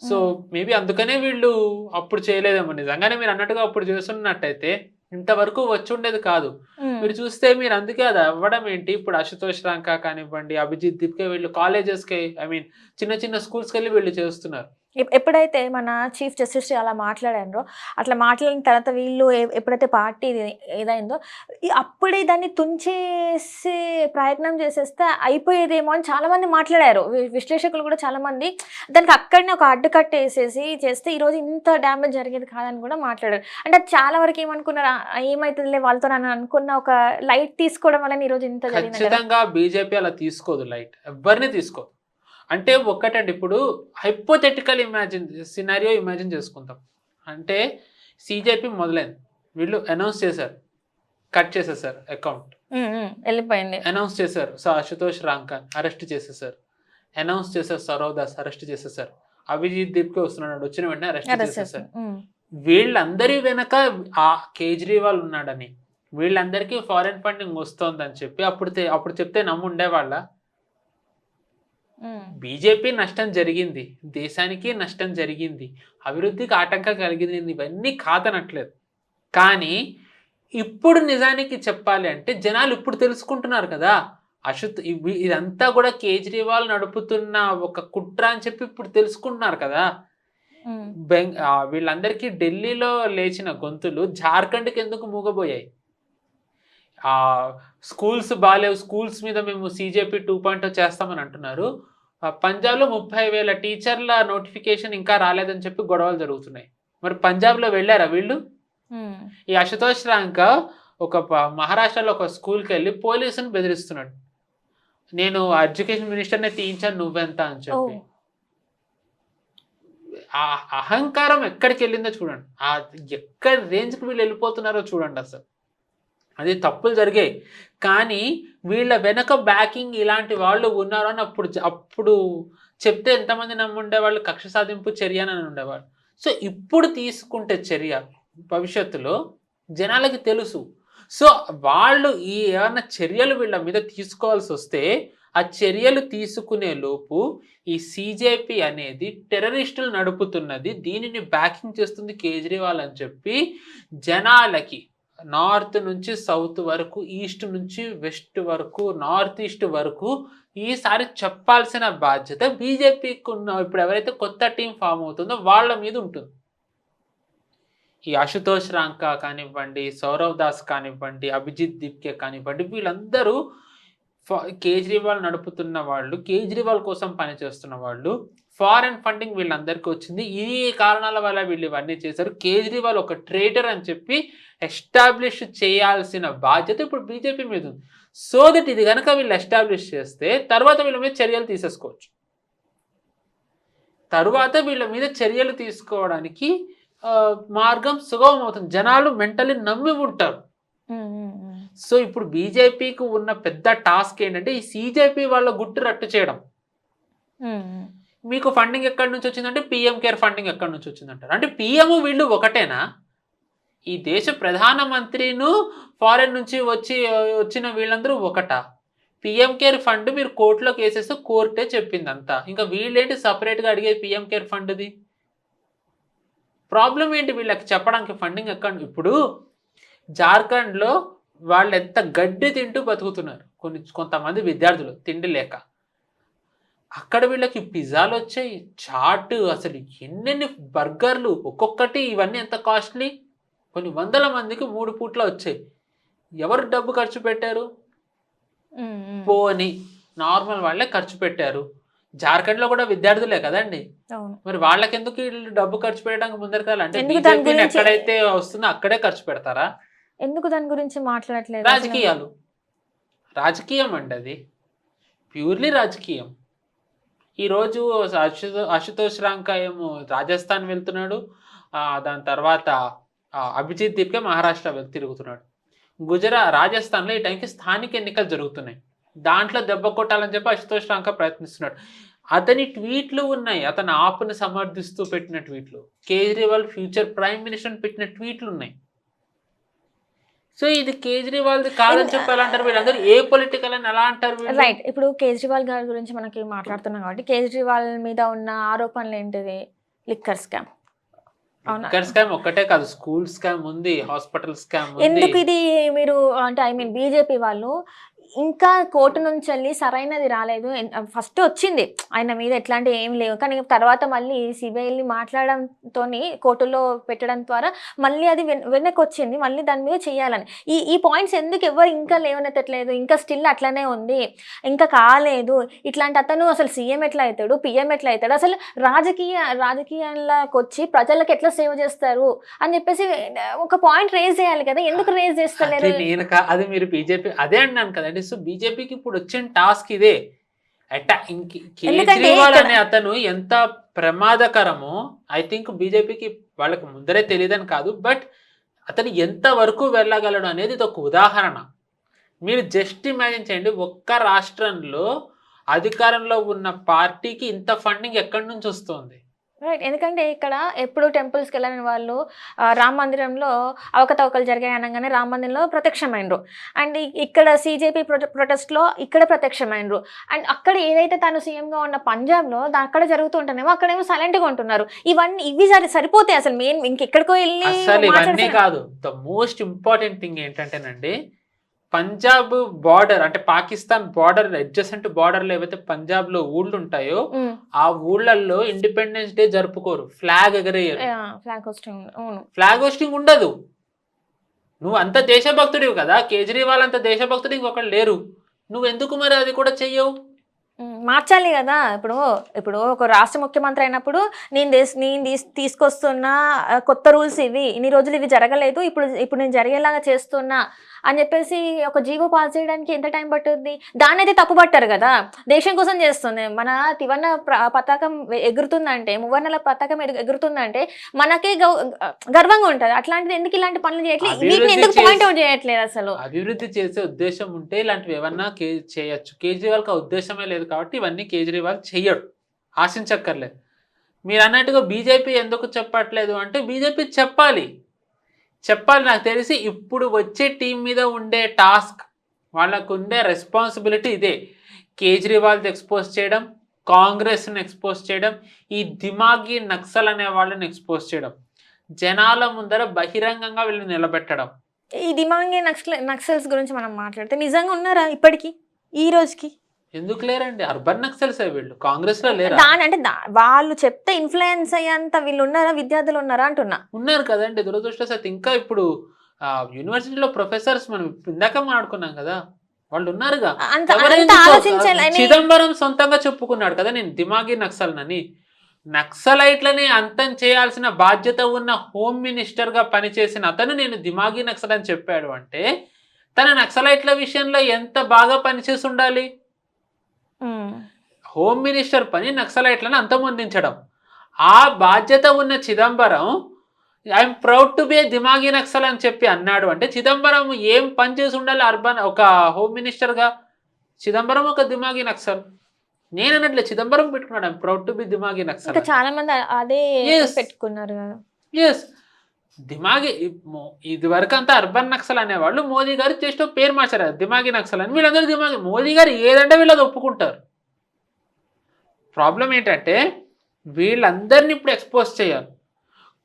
సో మేబీ అందుకనే వీళ్ళు అప్పుడు చేయలేదేమో. నిజంగానే మీరు అన్నట్టుగా అప్పుడు చేస్తున్నట్టయితే ఇంతవరకు వచ్చి ఉండేది కాదు. మీరు చూస్తే మీరు అందుకే అది అవ్వడం ఏంటి, ఇప్పుడు అశుతోష్ రాంకా కానివ్వండి, అభిజిత్ దీప్కే వీళ్ళు కాలేజెస్కి చిన్న చిన్న స్కూల్స్కి వెళ్ళి వీళ్ళు చేస్తున్నారు. ఎప్పుడైతే మన చీఫ్ జస్టిస్ అలా మాట్లాడారో అట్లా మాట్లాడిన తర్వాత వీళ్ళు ఎప్పుడైతే పార్టీ ఏదైందో అప్పుడే దాన్ని తుంచేసే ప్రయత్నం చేసేస్తే అయిపోయేదేమో అని చాలామంది మాట్లాడారు. విశ్లేషకులు కూడా చాలామంది దానికి అక్కడనే ఒక అడ్డుకట్ట వేసేసి చేస్తే ఈరోజు ఇంత డ్యామేజ్ జరిగేది కాదని కూడా మాట్లాడారు. అంటే అది చాలా వరకు ఏమనుకున్నారు, ఏమవుతుందిలే వాళ్ళతో అని అనుకున్న ఒక లైట్ తీసుకోవడం వల్ల ఈరోజు ఇంత జరిగింది. ఖచ్చితంగా బీజేపీ అలా తీసుకోదు లైట్, ఎవరిని తీసుకోదు. అంటే ఒక్కటండి, ఇప్పుడు హైపోథెటికల్ సినారియో ఇమాజిన్ చేసుకుంటాం. అంటే సిజేపీ మొదలైంది, వీళ్ళు అనౌన్స్ చేశారు, కట్ చేసేసారు అకౌంట్, వెళ్ళిపోయింది. అనౌన్స్ చేశారు సో అశుతోష్ రాంకాన్ అరెస్ట్ చేసేసారు, అనౌన్స్ చేశారు సౌరవ్ దాస్ అరెస్ట్ చేసేసారు, అభిజిత్ దీప్కే వస్తున్నాడు, వచ్చిన వెంటనే అరెస్ట్ చేసేసారు. వీళ్ళందరి వెనక ఆ కేజ్రీవాల్ ఉన్నాడని, వీళ్ళందరికీ ఫారెన్ ఫండింగ్ వస్తోందని చెప్పి అప్పుడు చెప్తే నమ్ముండేవాళ్ళ. బీజేపీ నష్టం జరిగింది, దేశానికి నష్టం జరిగింది, అభివృద్ధికి ఆటంకం కలిగింది, ఇవన్నీ కాదనట్లేదు. కానీ ఇప్పుడు నిజానికి చెప్పాలి అంటే జనాలు ఇప్పుడు తెలుసుకుంటున్నారు కదా, ఇదంతా కూడా కేజ్రీవాల్ నడుపుతున్న ఒక కుట్ర అని చెప్పి ఇప్పుడు తెలుసుకుంటున్నారు కదా. వీళ్ళందరికీ ఢిల్లీలో లేచిన గొంతులు జార్ఖండ్కి ఎందుకు మూగబోయాయి? స్కూల్స్ బాగాలేవు, స్కూల్స్ మీద మేము సిజేపీ 2.0 చేస్తామని అంటున్నారు. పంజాబ్లో 30,000 టీచర్ల నోటిఫికేషన్ ఇంకా రాలేదని చెప్పి గొడవలు జరుగుతున్నాయి. మరి పంజాబ్లో వెళ్ళారా వీళ్ళు? ఈ అశుతోష్ రాంకా ఒక మహారాష్ట్రలో ఒక స్కూల్కి వెళ్ళి పోలీసుని బెదిరిస్తున్నాడు, నేను ఎడ్యుకేషన్ మినిస్టర్నే తీయించాను నువ్వెంత అని చెప్పి. ఆ అహంకారం ఎక్కడికి వెళ్ళిందో చూడండి, ఎక్కడి రేంజ్కి వీళ్ళు వెళ్ళిపోతున్నారో చూడండి. అసలు అది తప్పులు జరిగాయి, కానీ వీళ్ళ వెనక బ్యాకింగ్ ఇలాంటి వాళ్ళు ఉన్నారు అని అప్పుడు చెప్తే ఎంతమంది నమ్ముండేవాళ్ళు? కక్ష సాధింపు చర్య అని ఉండేవాళ్ళు. సో ఇప్పుడు తీసుకుంటే చర్య భవిష్యత్తులో జనాలకి తెలుసు. సో వాళ్ళు ఏమైనా చర్యలు వీళ్ళ మీద తీసుకోవాల్సి వస్తే ఆ చర్యలు తీసుకునే లోపు ఈ సిజేపీ అనేది టెర్రరిస్టులు నడుపుతున్నది, దీనిని బ్యాకింగ్ చేస్తుంది కేజ్రీవాల్ అని చెప్పి జనాలకి నార్త్ నుంచి సౌత్ వరకు, ఈస్ట్ నుంచి వెస్ట్ వరకు, నార్త్ ఈస్ట్ వరకు ఈసారి చెప్పాల్సిన బాధ్యత బీజేపీకి ఉన్న ఇప్పుడు ఎవరైతే కొత్త టీం ఫామ్ అవుతుందో వాళ్ళ మీద ఉంటుంది. ఈ అశుతోష్ రాంకా కానివ్వండి, సౌరవ్ దాస్ కానివ్వండి, అభిజిత్ దీప్కే కానివ్వండి, వీళ్ళందరూ కేజ్రీవాల్ నడుపుతున్న వాళ్ళు, కేజ్రీవాల్ కోసం పనిచేస్తున్న వాళ్ళు. ఫారెన్ ఫండింగ్ వీళ్ళందరికీ వచ్చింది, ఈ కారణాల వల్ల వీళ్ళు ఇవన్నీ చేశారు. కేజ్రీవాల్ ఒక ట్రేటర్ అని చెప్పి ఎస్టాబ్లిష్ చేయాల్సిన బాధ్యత ఇప్పుడు బీజేపీ మీద ఉంది. సో దట్ ఇది కనుక వీళ్ళు ఎస్టాబ్లిష్ చేస్తే తర్వాత వీళ్ళ మీద చర్యలు తీసేసుకోవచ్చు. తర్వాత వీళ్ళ మీద చర్యలు తీసుకోవడానికి మార్గం సుగమం అవుతుంది. జనాలు మెంటలీ నమ్మి ఉంటారు. సో ఇప్పుడు బీజేపీకి ఉన్న పెద్ద టాస్క్ ఏంటంటే ఈ సీజేపీ వాళ్ళ గుట్టు రట్టు చేయడం. మీకు ఫండింగ్ ఎక్కడి నుంచి వచ్చిందంటే పీఎం కేర్ ఫండింగ్ ఎక్కడి నుంచి వచ్చిందంటారు. అంటే పీఎం వీళ్ళు ఒకటేనా? ఈ దేశ ప్రధానమంత్రిను ఫారెన్ నుంచి వచ్చిన వీళ్ళందరూ ఒకటా? పీఎం కేర్ ఫండ్ మీరు కోర్టులోకి వేసేస్తే కోర్టే చెప్పింది అంతా. ఇంకా వీళ్ళేంటి సపరేట్గా అడిగేది పీఎం కేర్ ఫండ్ది? ప్రాబ్లం ఏంటి వీళ్ళకి చెప్పడానికి ఫండింగ్ ఎక్కడ? ఇప్పుడు జార్ఖండ్లో వాళ్ళు ఎంత గడ్డి తింటూ బతుకుతున్నారు కొంతమంది విద్యార్థులు తిండి లేక. అక్కడ వీళ్ళకి పిజ్జాలు వచ్చాయి, చాట్, అసలు ఎన్నెన్ని బర్గర్లు ఒక్కొక్కటి, ఇవన్నీ ఎంత కాస్ట్లీ. కొన్ని వందల మందికి 3 పూట్ల వచ్చాయి. ఎవరు డబ్బు ఖర్చు పెట్టారు? పోని నార్మల్ వాళ్ళే ఖర్చు పెట్టారు. జార్ఖండ్లో కూడా విద్యార్థులే కదండి, మరి వాళ్ళకెందుకు వీళ్ళు డబ్బు ఖర్చు పెట్టడానికి ముందరికి అంటే బీజేపీ ఎక్కడైతే వస్తుందో అక్కడే ఖర్చు పెడతారా? ఎందుకు దాని గురించి మాట్లాడట్లేదు? రాజకీయం అండి, అది ప్యూర్లీ రాజకీయం. ఈరోజు అశుతోష్ రాంకా ఏమో రాజస్థాన్ వెళ్తున్నాడు, దాని తర్వాత అభిజిత్ దీప్కే మహారాష్ట్ర తిరుగుతున్నాడు. రాజస్థాన్లో ఈ టైంకి స్థానిక ఎన్నికలు జరుగుతున్నాయి. దాంట్లో దెబ్బ కొట్టాలని చెప్పి అశుతోష్ రాంకా ప్రయత్నిస్తున్నాడు. అతని ట్వీట్లు ఉన్నాయి, అతని ఆపును సమర్థిస్తూ పెట్టిన ట్వీట్లు, కేజ్రీవాల్ ఫ్యూచర్ ప్రైమ్ మినిస్టర్ పెట్టిన ట్వీట్లు ఉన్నాయి. సో ఇది కేజ్రీవాల్ది కాదని చెప్పాలంటారు వీళ్ళందరూ. ఏ పొలిటికల్ అని ఎలా అంటారు? రైట్. ఇప్పుడు కేజ్రీవాల్ గారి గురించి మనకి మాట్లాడుతున్నాం కాబట్టి కేజ్రీవాల్ మీద ఉన్న ఆరోపణలు ఏంటిది? Liquor scam. లిక్కర్ స్కామ్ ఒక్కటే కాదు, స్కూల్ స్కామ్ ఉంది, హాస్పిటల్ స్కామ్ ఉంది. ఎందుకు ఇది మీరు అంటే బీజేపీ వాళ్ళు ఇంకా కోర్టు నుంచి వెళ్ళి సరైనది రాలేదు. ఫస్ట్ వచ్చింది ఆయన మీద ఎట్లాంటి ఏం లేవు, కానీ తర్వాత మళ్ళీ సిబిఐని మాట్లాడడంతో కోర్టులో పెట్టడం ద్వారా మళ్ళీ అది వెనక్కి వచ్చింది. మళ్ళీ దాని మీద చేయాలని ఈ పాయింట్స్ ఎందుకు ఎవరు ఇంకా లేవనెత్తట్లేదు? ఇంకా స్టిల్ అట్లనే ఉంది, ఇంకా కాలేదు. ఇట్లాంటి అతను అసలు సీఎం ఎట్లా అవుతాడు, పిఎం ఎట్లా అవుతాడు, అసలు రాజకీయాల్లోకి వచ్చి ప్రజలకు ఎట్లా సేవ్ చేస్తారు అని చెప్పేసి ఒక పాయింట్ రేజ్ చేయాలి కదా. ఎందుకు రేజ్ చేస్తలేరు? అది మీరు బీజేపీ అదే అన్నాను కదండి. సో బీజేపీకి ఇప్పుడు వచ్చిన టాస్క్ ఇదే. కేజ్రీవాల్ అనే అతను ఎంత ప్రమాదకరమో ఐ థింక్ బీజేపీకి వాళ్ళకి ముందరే తెలియదని కాదు, బట్ అతను ఎంత వరకు వెళ్ళగలడు అనేది ఇది ఒక ఉదాహరణ. మీరు జస్ట్ ఇమాజిన్ చేయండి, ఒక్క రాష్ట్రంలో అధికారంలో ఉన్న పార్టీకి ఇంత ఫండింగ్ ఎక్కడి నుంచి వస్తుంది? రైట్. ఎందుకంటే ఇక్కడ ఎప్పుడు టెంపుల్స్కి వెళ్ళని వాళ్ళు రామ మందిరంలో అవకతవకలు జరిగాయి అనగానే రామ మందిరంలో ప్రత్యక్షమైనరు. అండ్ ఇక్కడ సీజేపీ ప్రొటెస్ట్లో ఇక్కడ ప్రత్యక్షమైనరు. అండ్ అక్కడ ఏదైతే తను సీఎంగా ఉన్న పంజాబ్లో అక్కడ జరుగుతూ ఉంటేనేమో అక్కడేమో సైలెంట్గా ఉంటున్నారు. ఇవి సరిపోతాయి అసలు. మెయిన్ ఇంకెక్కడికో వెళ్ళి ఇవన్నీ కాదు. ద మోస్ట్ ఇంపార్టెంట్ థింగ్ ఏంటంటేనండి, పంజాబ్ బార్డర్ అంటే పాకిస్తాన్ బార్డర్ అడ్జసెంట్ బార్డర్లో ఏవైతే పంజాబ్లో ఊళ్ళు ఉంటాయో ఆ ఊళ్ళల్లో ఇండిపెండెన్స్ డే జరుపుకోరు, ఫ్లాగ్ ఎగరేయరు. ఫ్లాగ్ హోస్టింగ్ ఉండదు. నువ్వు అంత దేశభక్తుడివి కదా, కేజ్రీవాల్ అంత దేశభక్తుడు ఇంకొకరు లేరు, నువ్వు ఎందుకు మరి అది కూడా చెయ్యవు? మార్చాలి కదా. ఇప్పుడు ఒక రాష్ట్ర ముఖ్యమంత్రి అయినప్పుడు నేను తీసుకొస్తున్న కొత్త రూల్స్ ఇన్ని రోజులు ఇవి జరగలేదు, ఇప్పుడు నేను జరిగేలాగా చేస్తున్నా అని చెప్పేసి ఒక జీవో పాస్ చేయడానికి ఎంత టైం పట్టుద్ది? దాన్ని అయితే తప్పు పట్టారు కదా, దేశం కోసం చేస్తుంది. మన త్రివర్ణ పతాకం ఎగురుతుందంటే, మువర్ణల పతాకం ఎగురుతుందంటే మనకే గర్వంగా ఉంటుంది. అట్లాంటిది ఎందుకు ఇలాంటి పనులు చేయట్లేదు? వీటిని ఎందుకు పాయింట్ అవుట్ చేయట్లేదు? అసలు అభివృద్ధి చేసే ఉద్దేశం ఉంటే ఇలాంటివి ఏమన్నా చేయొచ్చు. కేజ్రీవాల్కి ఆ ఉద్దేశమే లేదు కాబట్టి ఇవన్నీ కేజ్రీవాల్ చెయ్యడు, ఆశించక్కర్లేదు. మీరు అన్నట్టుగా బీజేపీ ఎందుకు చెప్పట్లేదు అంటే బీజేపీ చెప్పాలి. నాకు తెలిసి ఇప్పుడు వచ్చే టీం మీద ఉండే టాస్క్, వాళ్ళకు ఉండే రెస్పాన్సిబిలిటీ ఇదే. కేజ్రీవాల్ని ఎక్స్పోజ్ చేయడం, కాంగ్రెస్ని ఎక్స్పోజ్ చేయడం, ఈ దిమాగి నక్సల్ అనే వాళ్ళని ఎక్స్పోజ్ చేయడం, జనాల ముందర బహిరంగంగా వీళ్ళని నిలబెట్టడం. ఈ దిమాగి నక్సల్స్ గురించి మనం మాట్లాడితే నిజంగా ఉన్నారా ఇప్పటికీ ఈ రోజుకి? ఎందుకు లేరండి, అర్బన్ నక్సల్స్ వీళ్ళు, కాంగ్రెస్ లో లేరు. అంటే వాళ్ళు చెప్తే ఇన్ఫ్లుయెన్స్ అయ్యేంత వీళ్ళు ఉన్నారా, విద్యార్థులు ఉన్నారా అంటున్నా. ఉన్నారు కదండి, దురదృష్టవశాత్తు. ఇంకా ఇప్పుడు యూనివర్సిటీలో ప్రొఫెసర్స్ మనం ఇందాక మాట్లాడుకున్నాం కదా, వాళ్ళు ఉన్నారుగా. చిదంబరం సొంతంగా చెప్పుకున్నాడు కదా, నేను దిమాగి నక్సల్నని. నక్సలైట్లని అంతం చేయాల్సిన బాధ్యత ఉన్న హోమ్ మినిస్టర్ గా పనిచేసిన అతను నేను దిమాగి నక్సల్ అని చెప్పాడు అంటే తన నక్సలైట్ల విషయంలో ఎంత బాగా పనిచేసి ఉండాలి. హోమ్ మినిస్టర్ పని నక్సలైట్లను అంతమొందించడం. ఆ బాధ్యత ఉన్న Chidambaram I'm proud to be దిమాగి నక్సల్ అని చెప్పి అన్నాడు అంటే చిదంబరం ఏం పని చేసి ఉండాలి అర్బన్ ఒక హోమ్ మినిస్టర్గా? చిదంబరం ఒక దిమాగి నక్సల్. నేను అన్నట్లే చిదంబరం పెట్టుకున్నాడు ఐఎమ్ ప్రౌడ్ టు బి దిమాగి నక్సల్. ఇంకా చాలా మంది అదే Yes. పెట్టుకున్నారు కదా. ఎస్, దిమాగి ఇది వరకు అంతా అర్బన్ నక్సల్ అనేవాళ్ళు, మోదీ గారు జస్ట్ పేరు మార్చారు దిమాగి నక్సల్ అని. వీళ్ళందరూ దిమాగి, మోదీ గారు ఏదంటే వీళ్ళది ఒప్పుకుంటారు. ప్రాబ్లం ఏంటంటే వీళ్ళందరినీ ఇప్పుడు ఎక్స్పోజ్ చేయాలి.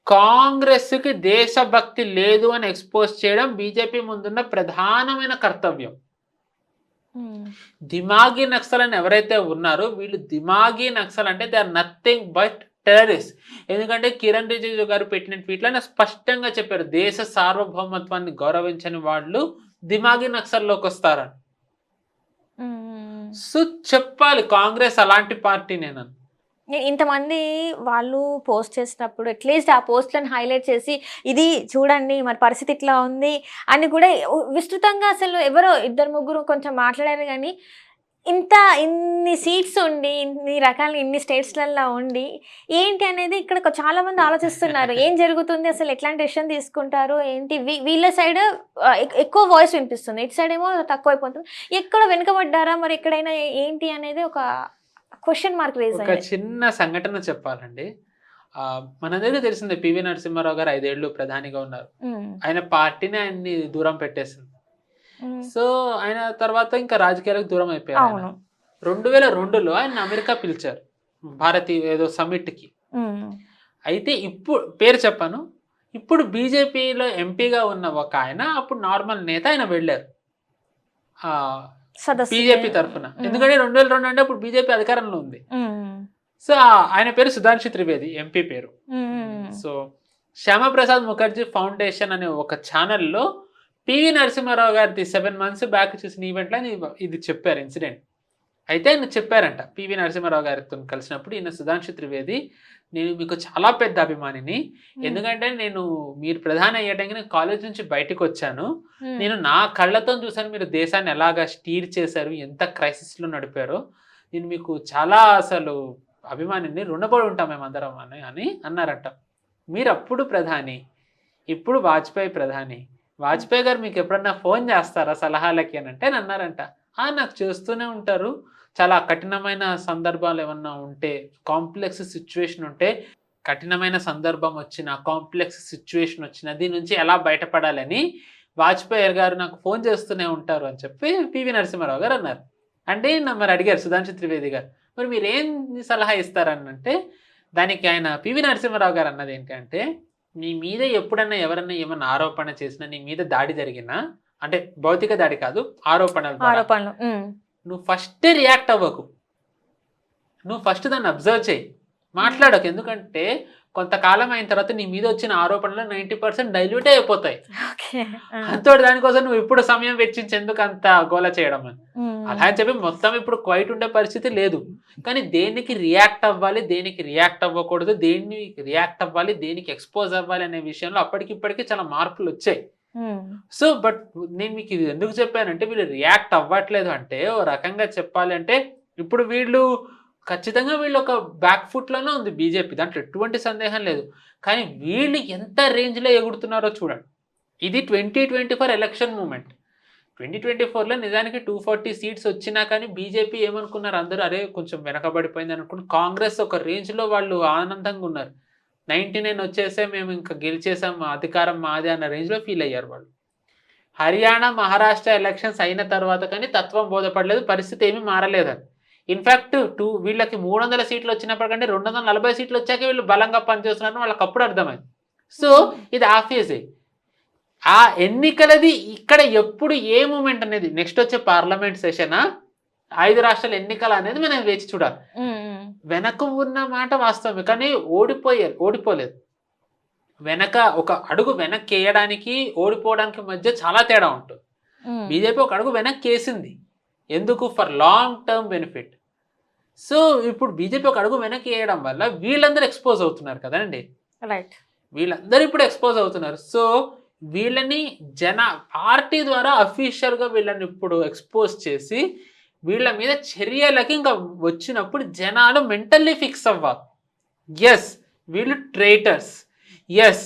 కాంగ్రెస్కి దేశభక్తి లేదు అని ఎక్స్పోజ్ చేయడం బీజేపీ ముందున్న ప్రధానమైన కర్తవ్యం. దిమాగి నక్సల్ అని ఎవరైతే ఉన్నారో వీళ్ళు దిమాగి నక్సల్ అంటే they are nothing but terrorist. ఎందుకంటే కిరణ్ రిజిజు గారు పెట్టిన ట్వీట్లో స్పష్టంగా చెప్పారు దేశ సార్వభౌమత్వాన్ని గౌరవించని వాళ్ళు దిమాగి నక్సల్లోకి వస్తారని. సో చెప్పాలి కాంగ్రెస్ అలాంటి పార్టీ నేనని. ఇంతమంది వాళ్ళు పోస్ట్ చేసినప్పుడు అట్లీస్ట్ ఆ పోస్ట్లను హైలైట్ చేసి ఇది చూడండి మరి పరిస్థితి ఇట్లా ఉంది అని కూడా విస్తృతంగా అసలు ఎవరో ఇద్దరు ముగ్గురు కొంచెం మాట్లాడారు. కానీ ఇన్ని సీట్స్ ఉండి ఇన్ని రకాల ఇన్ని స్టేట్స్లలో ఉండి ఏంటి అనేది ఇక్కడ చాలా మంది ఆలోచిస్తున్నారు. ఏం జరుగుతుంది అసలు, ఎట్లాంటి డెసిషన్ తీసుకుంటారు ఏంటి. వీళ్ళ సైడ్ ఎక్కువ వాయిస్ వినిపిస్తుంది, ఇటు సైడ్ ఏమో తక్కువ అయిపోతుంది. ఎక్కడ వెనుకబడ్డారా మరి ఎక్కడైనా ఏంటి అనేది ఒక క్వశ్చన్ మార్క్ రేజ్ ఒక చిన్న సంఘటన చెప్పాలండి. మనందరికీ తెలిసిందే పివి నరసింహారావు గారు 5 ఏళ్ళు ప్రధానిగా ఉన్నారు. ఆయన పార్టీని ఆయన్ని దూరం పెట్టేసింది. సో ఆయన తర్వాత ఇంకా రాజకీయాలకు దూరం అయిపోయారు. 2002లో ఆయన అమెరికా పిలిచారు భారతీయ ఏదో సమ్మిట్కి. అయితే ఇప్పుడు పేరు చెప్పాను, ఇప్పుడు బీజేపీలో ఎంపీగా ఉన్న ఒక ఆయన అప్పుడు నార్మల్ నేత ఆయన వెళ్ళారు బీజేపీ తరఫున. ఎందుకంటే 2002 అంటే అప్పుడు బీజేపీ అధికారంలో ఉంది. సో ఆయన పేరు సుధాంశు త్రివేది, ఎంపీ పేరు. సో శ్యామప్రసాద్ ముఖర్జీ ఫౌండేషన్ అనే ఒక ఛానల్లో పివి నరసింహారావు గారిది 7 months బ్యాక్ చూసిన ఈవెంట్లో ఇది చెప్పారు ఇన్సిడెంట్. అయితే ఆయన చెప్పారంట పివి నరసింహారావు గారితో కలిసినప్పుడు, ఈయన సుధాంశు త్రివేది నేను మీకు చాలా పెద్ద అభిమానిని, ఎందుకంటే మీరు ప్రధాని అయ్యేటానికి నేను కాలేజ్ నుంచి బయటకు వచ్చాను, నేను నా కళ్ళతో చూసాను మీరు దేశాన్ని ఎలాగా స్టీర్ చేశారు, ఎంత క్రైసిస్లో నడిపారో, నేను మీకు చాలా అసలు అభిమానిని, రుణపడి ఉంటాం మేమందరం అని అన్నారంట. మీరు అప్పుడు ప్రధాని, ఇప్పుడు వాజ్పేయి ప్రధాని, వాజ్పేయి గారు మీకు ఎప్పుడన్నా ఫోన్ చేస్తారా సలహాలకి అని అంటే అన్నారంట. నాకు చేస్తూనే ఉంటారు, చాలా కఠినమైన సందర్భాలు ఏమన్నా ఉంటే, కాంప్లెక్స్ సిచ్యువేషన్ ఉంటే, కఠినమైన సందర్భం వచ్చిన కాంప్లెక్స్ సిచ్యువేషన్ వచ్చిన దీని నుంచి ఎలా బయటపడాలని వాజ్పేయి గారు నాకు ఫోన్ చేస్తూనే ఉంటారు అని చెప్పి పివి నరసింహారావు గారు అన్నారు. అంటే మరి అడిగారు సుధాంశు త్రివేది గారు, మరి మీరేం సలహా ఇస్తారనంటే దానికి ఆయన పివి నరసింహారావు గారు అన్నది ఏంటంటే, నీ మీద ఎప్పుడన్నా ఎవరన్నా ఏమన్నా ఆరోపణ చేసినా, నీ మీద దాడి జరిగినా, అంటే భౌతిక దాడి కాదు ఆరోపణలు, నువ్వు ఫస్ట్ రియాక్ట్ అవ్వకు, నువ్వు ఫస్ట్ దాన్ని అబ్జర్వ్ చేయి, మాట్లాడకు. ఎందుకంటే కొంతకాలం అయిన తర్వాత నీ మీద వచ్చిన ఆరోపణలు 90% డైల్యూట్ అయిపోతాయి. అంతో దానికోసం నువ్వు ఇప్పుడు సమయం వెచ్చించేందుకు అంత గోల చేయడం అని అలా అని చెప్పి మొత్తం ఇప్పుడు క్వైట్ ఉండే పరిస్థితి లేదు. కానీ దేనికి రియాక్ట్ అవ్వాలి, దేనికి రియాక్ట్ అవ్వకూడదు, దేనికి రియాక్ట్ అవ్వాలి, దేనికి ఎక్స్పోజ్ అవ్వాలి అనే విషయంలో అప్పటికిప్పటికీ చాలా మార్పులు వచ్చాయి. సో బట్ నేను మీకు ఇది ఎందుకు చెప్పానంటే, వీళ్ళు రియాక్ట్ అవ్వట్లేదు అంటే, ఓ రకంగా చెప్పాలి అంటే ఇప్పుడు వీళ్ళు ఖచ్చితంగా వీళ్ళు ఒక బ్యాక్ ఫుట్లోనే ఉంది బీజేపీ, దాంట్లో ఎటువంటి సందేహం లేదు. కానీ వీళ్ళు ఎంత రేంజ్లో ఎగురుతున్నారో చూడండి. ఇది 2024 ఎలక్షన్ మూమెంట్. 2024లో నిజానికి 240 seats వచ్చినా కానీ బీజేపీ ఏమనుకున్నారు అందరూ, అరే కొంచెం వెనకబడిపోయింది అనుకుని, కాంగ్రెస్ ఒక రేంజ్లో వాళ్ళు ఆనందంగా ఉన్నారు. 99 వచ్చేసే మేము ఇంకా గెలిచేసాం, అధికారం మాదే అన్న రేంజ్లో ఫీల్ అయ్యారు వాళ్ళు. హర్యానా మహారాష్ట్ర ఎలక్షన్స్ అయిన తర్వాత కానీ తత్వం బోధపడలేదు, పరిస్థితి ఏమీ మారలేదని. ఇన్ఫ్యాక్ట్ వీళ్ళకి 300 seats వచ్చినప్పటికంటే 240 seats వచ్చాక వీళ్ళు బలంగా పనిచేస్తున్నారని వాళ్ళకి అప్పుడు అర్థమైంది. సో ఇది ఆఫీసే ఆ ఎన్నికలది. ఇక్కడ ఎప్పుడు ఏ మూమెంట్ అనేది, నెక్స్ట్ వచ్చే పార్లమెంట్ సెషనా 5 రాష్ట్రాల ఎన్నికల అనేది మనం వేచి చూడాలి. వెనక ఉన్న మాట వాస్తవమే, కానీ ఓడిపోలేదు. వెనక ఒక అడుగు వెనక్కి వేయడానికి ఓడిపోవడానికి మధ్య చాలా తేడా ఉంటుంది. బీజేపీ ఒక అడుగు వెనక్కి వేసింది, ఎందుకు? For long term benefit. So ఇప్పుడు బీజేపీ ఒక అడుగు వెనక్కి వేయడం వల్ల వీళ్ళందరూ ఎక్స్పోజ్ అవుతున్నారు కదండి. రైట్, వీళ్ళందరూ ఇప్పుడు ఎక్స్పోజ్ అవుతున్నారు. సో వీళ్ళని పార్టీ ద్వారా అఫీషియల్గా వీళ్ళని ఇప్పుడు ఎక్స్పోజ్ చేసి వీళ్ళ మీద చర్యలకి ఇంకా వచ్చినప్పుడు జనాలు మెంటల్లీ ఫిక్స్ అవ్వాలి. ఎస్ వీళ్ళు ట్రేటర్స్, ఎస్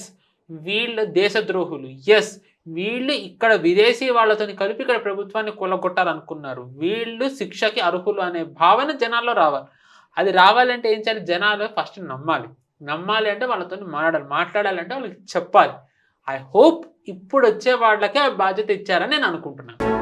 వీళ్ళు దేశద్రోహులు, ఎస్ వీళ్ళు ఇక్కడ విదేశీ వాళ్ళతో కలిపి ఇక్కడ ప్రభుత్వాన్ని కూలగొట్టాలనుకున్నారు, వీళ్ళు శిక్షకి అర్హులు అనే భావన జనాల్లో రావాలి. అది రావాలంటే ఏం చేయాలి? జనాలు ఫస్ట్ నమ్మాలి అంటే వాళ్ళతో మాట్లాడాలంటే వాళ్ళకి చెప్పాలి. ఐ హోప్ ఇప్పుడు వచ్చే వాళ్ళకే ఆ బాధ్యత ఇచ్చారని నేను అనుకుంటున్నాను.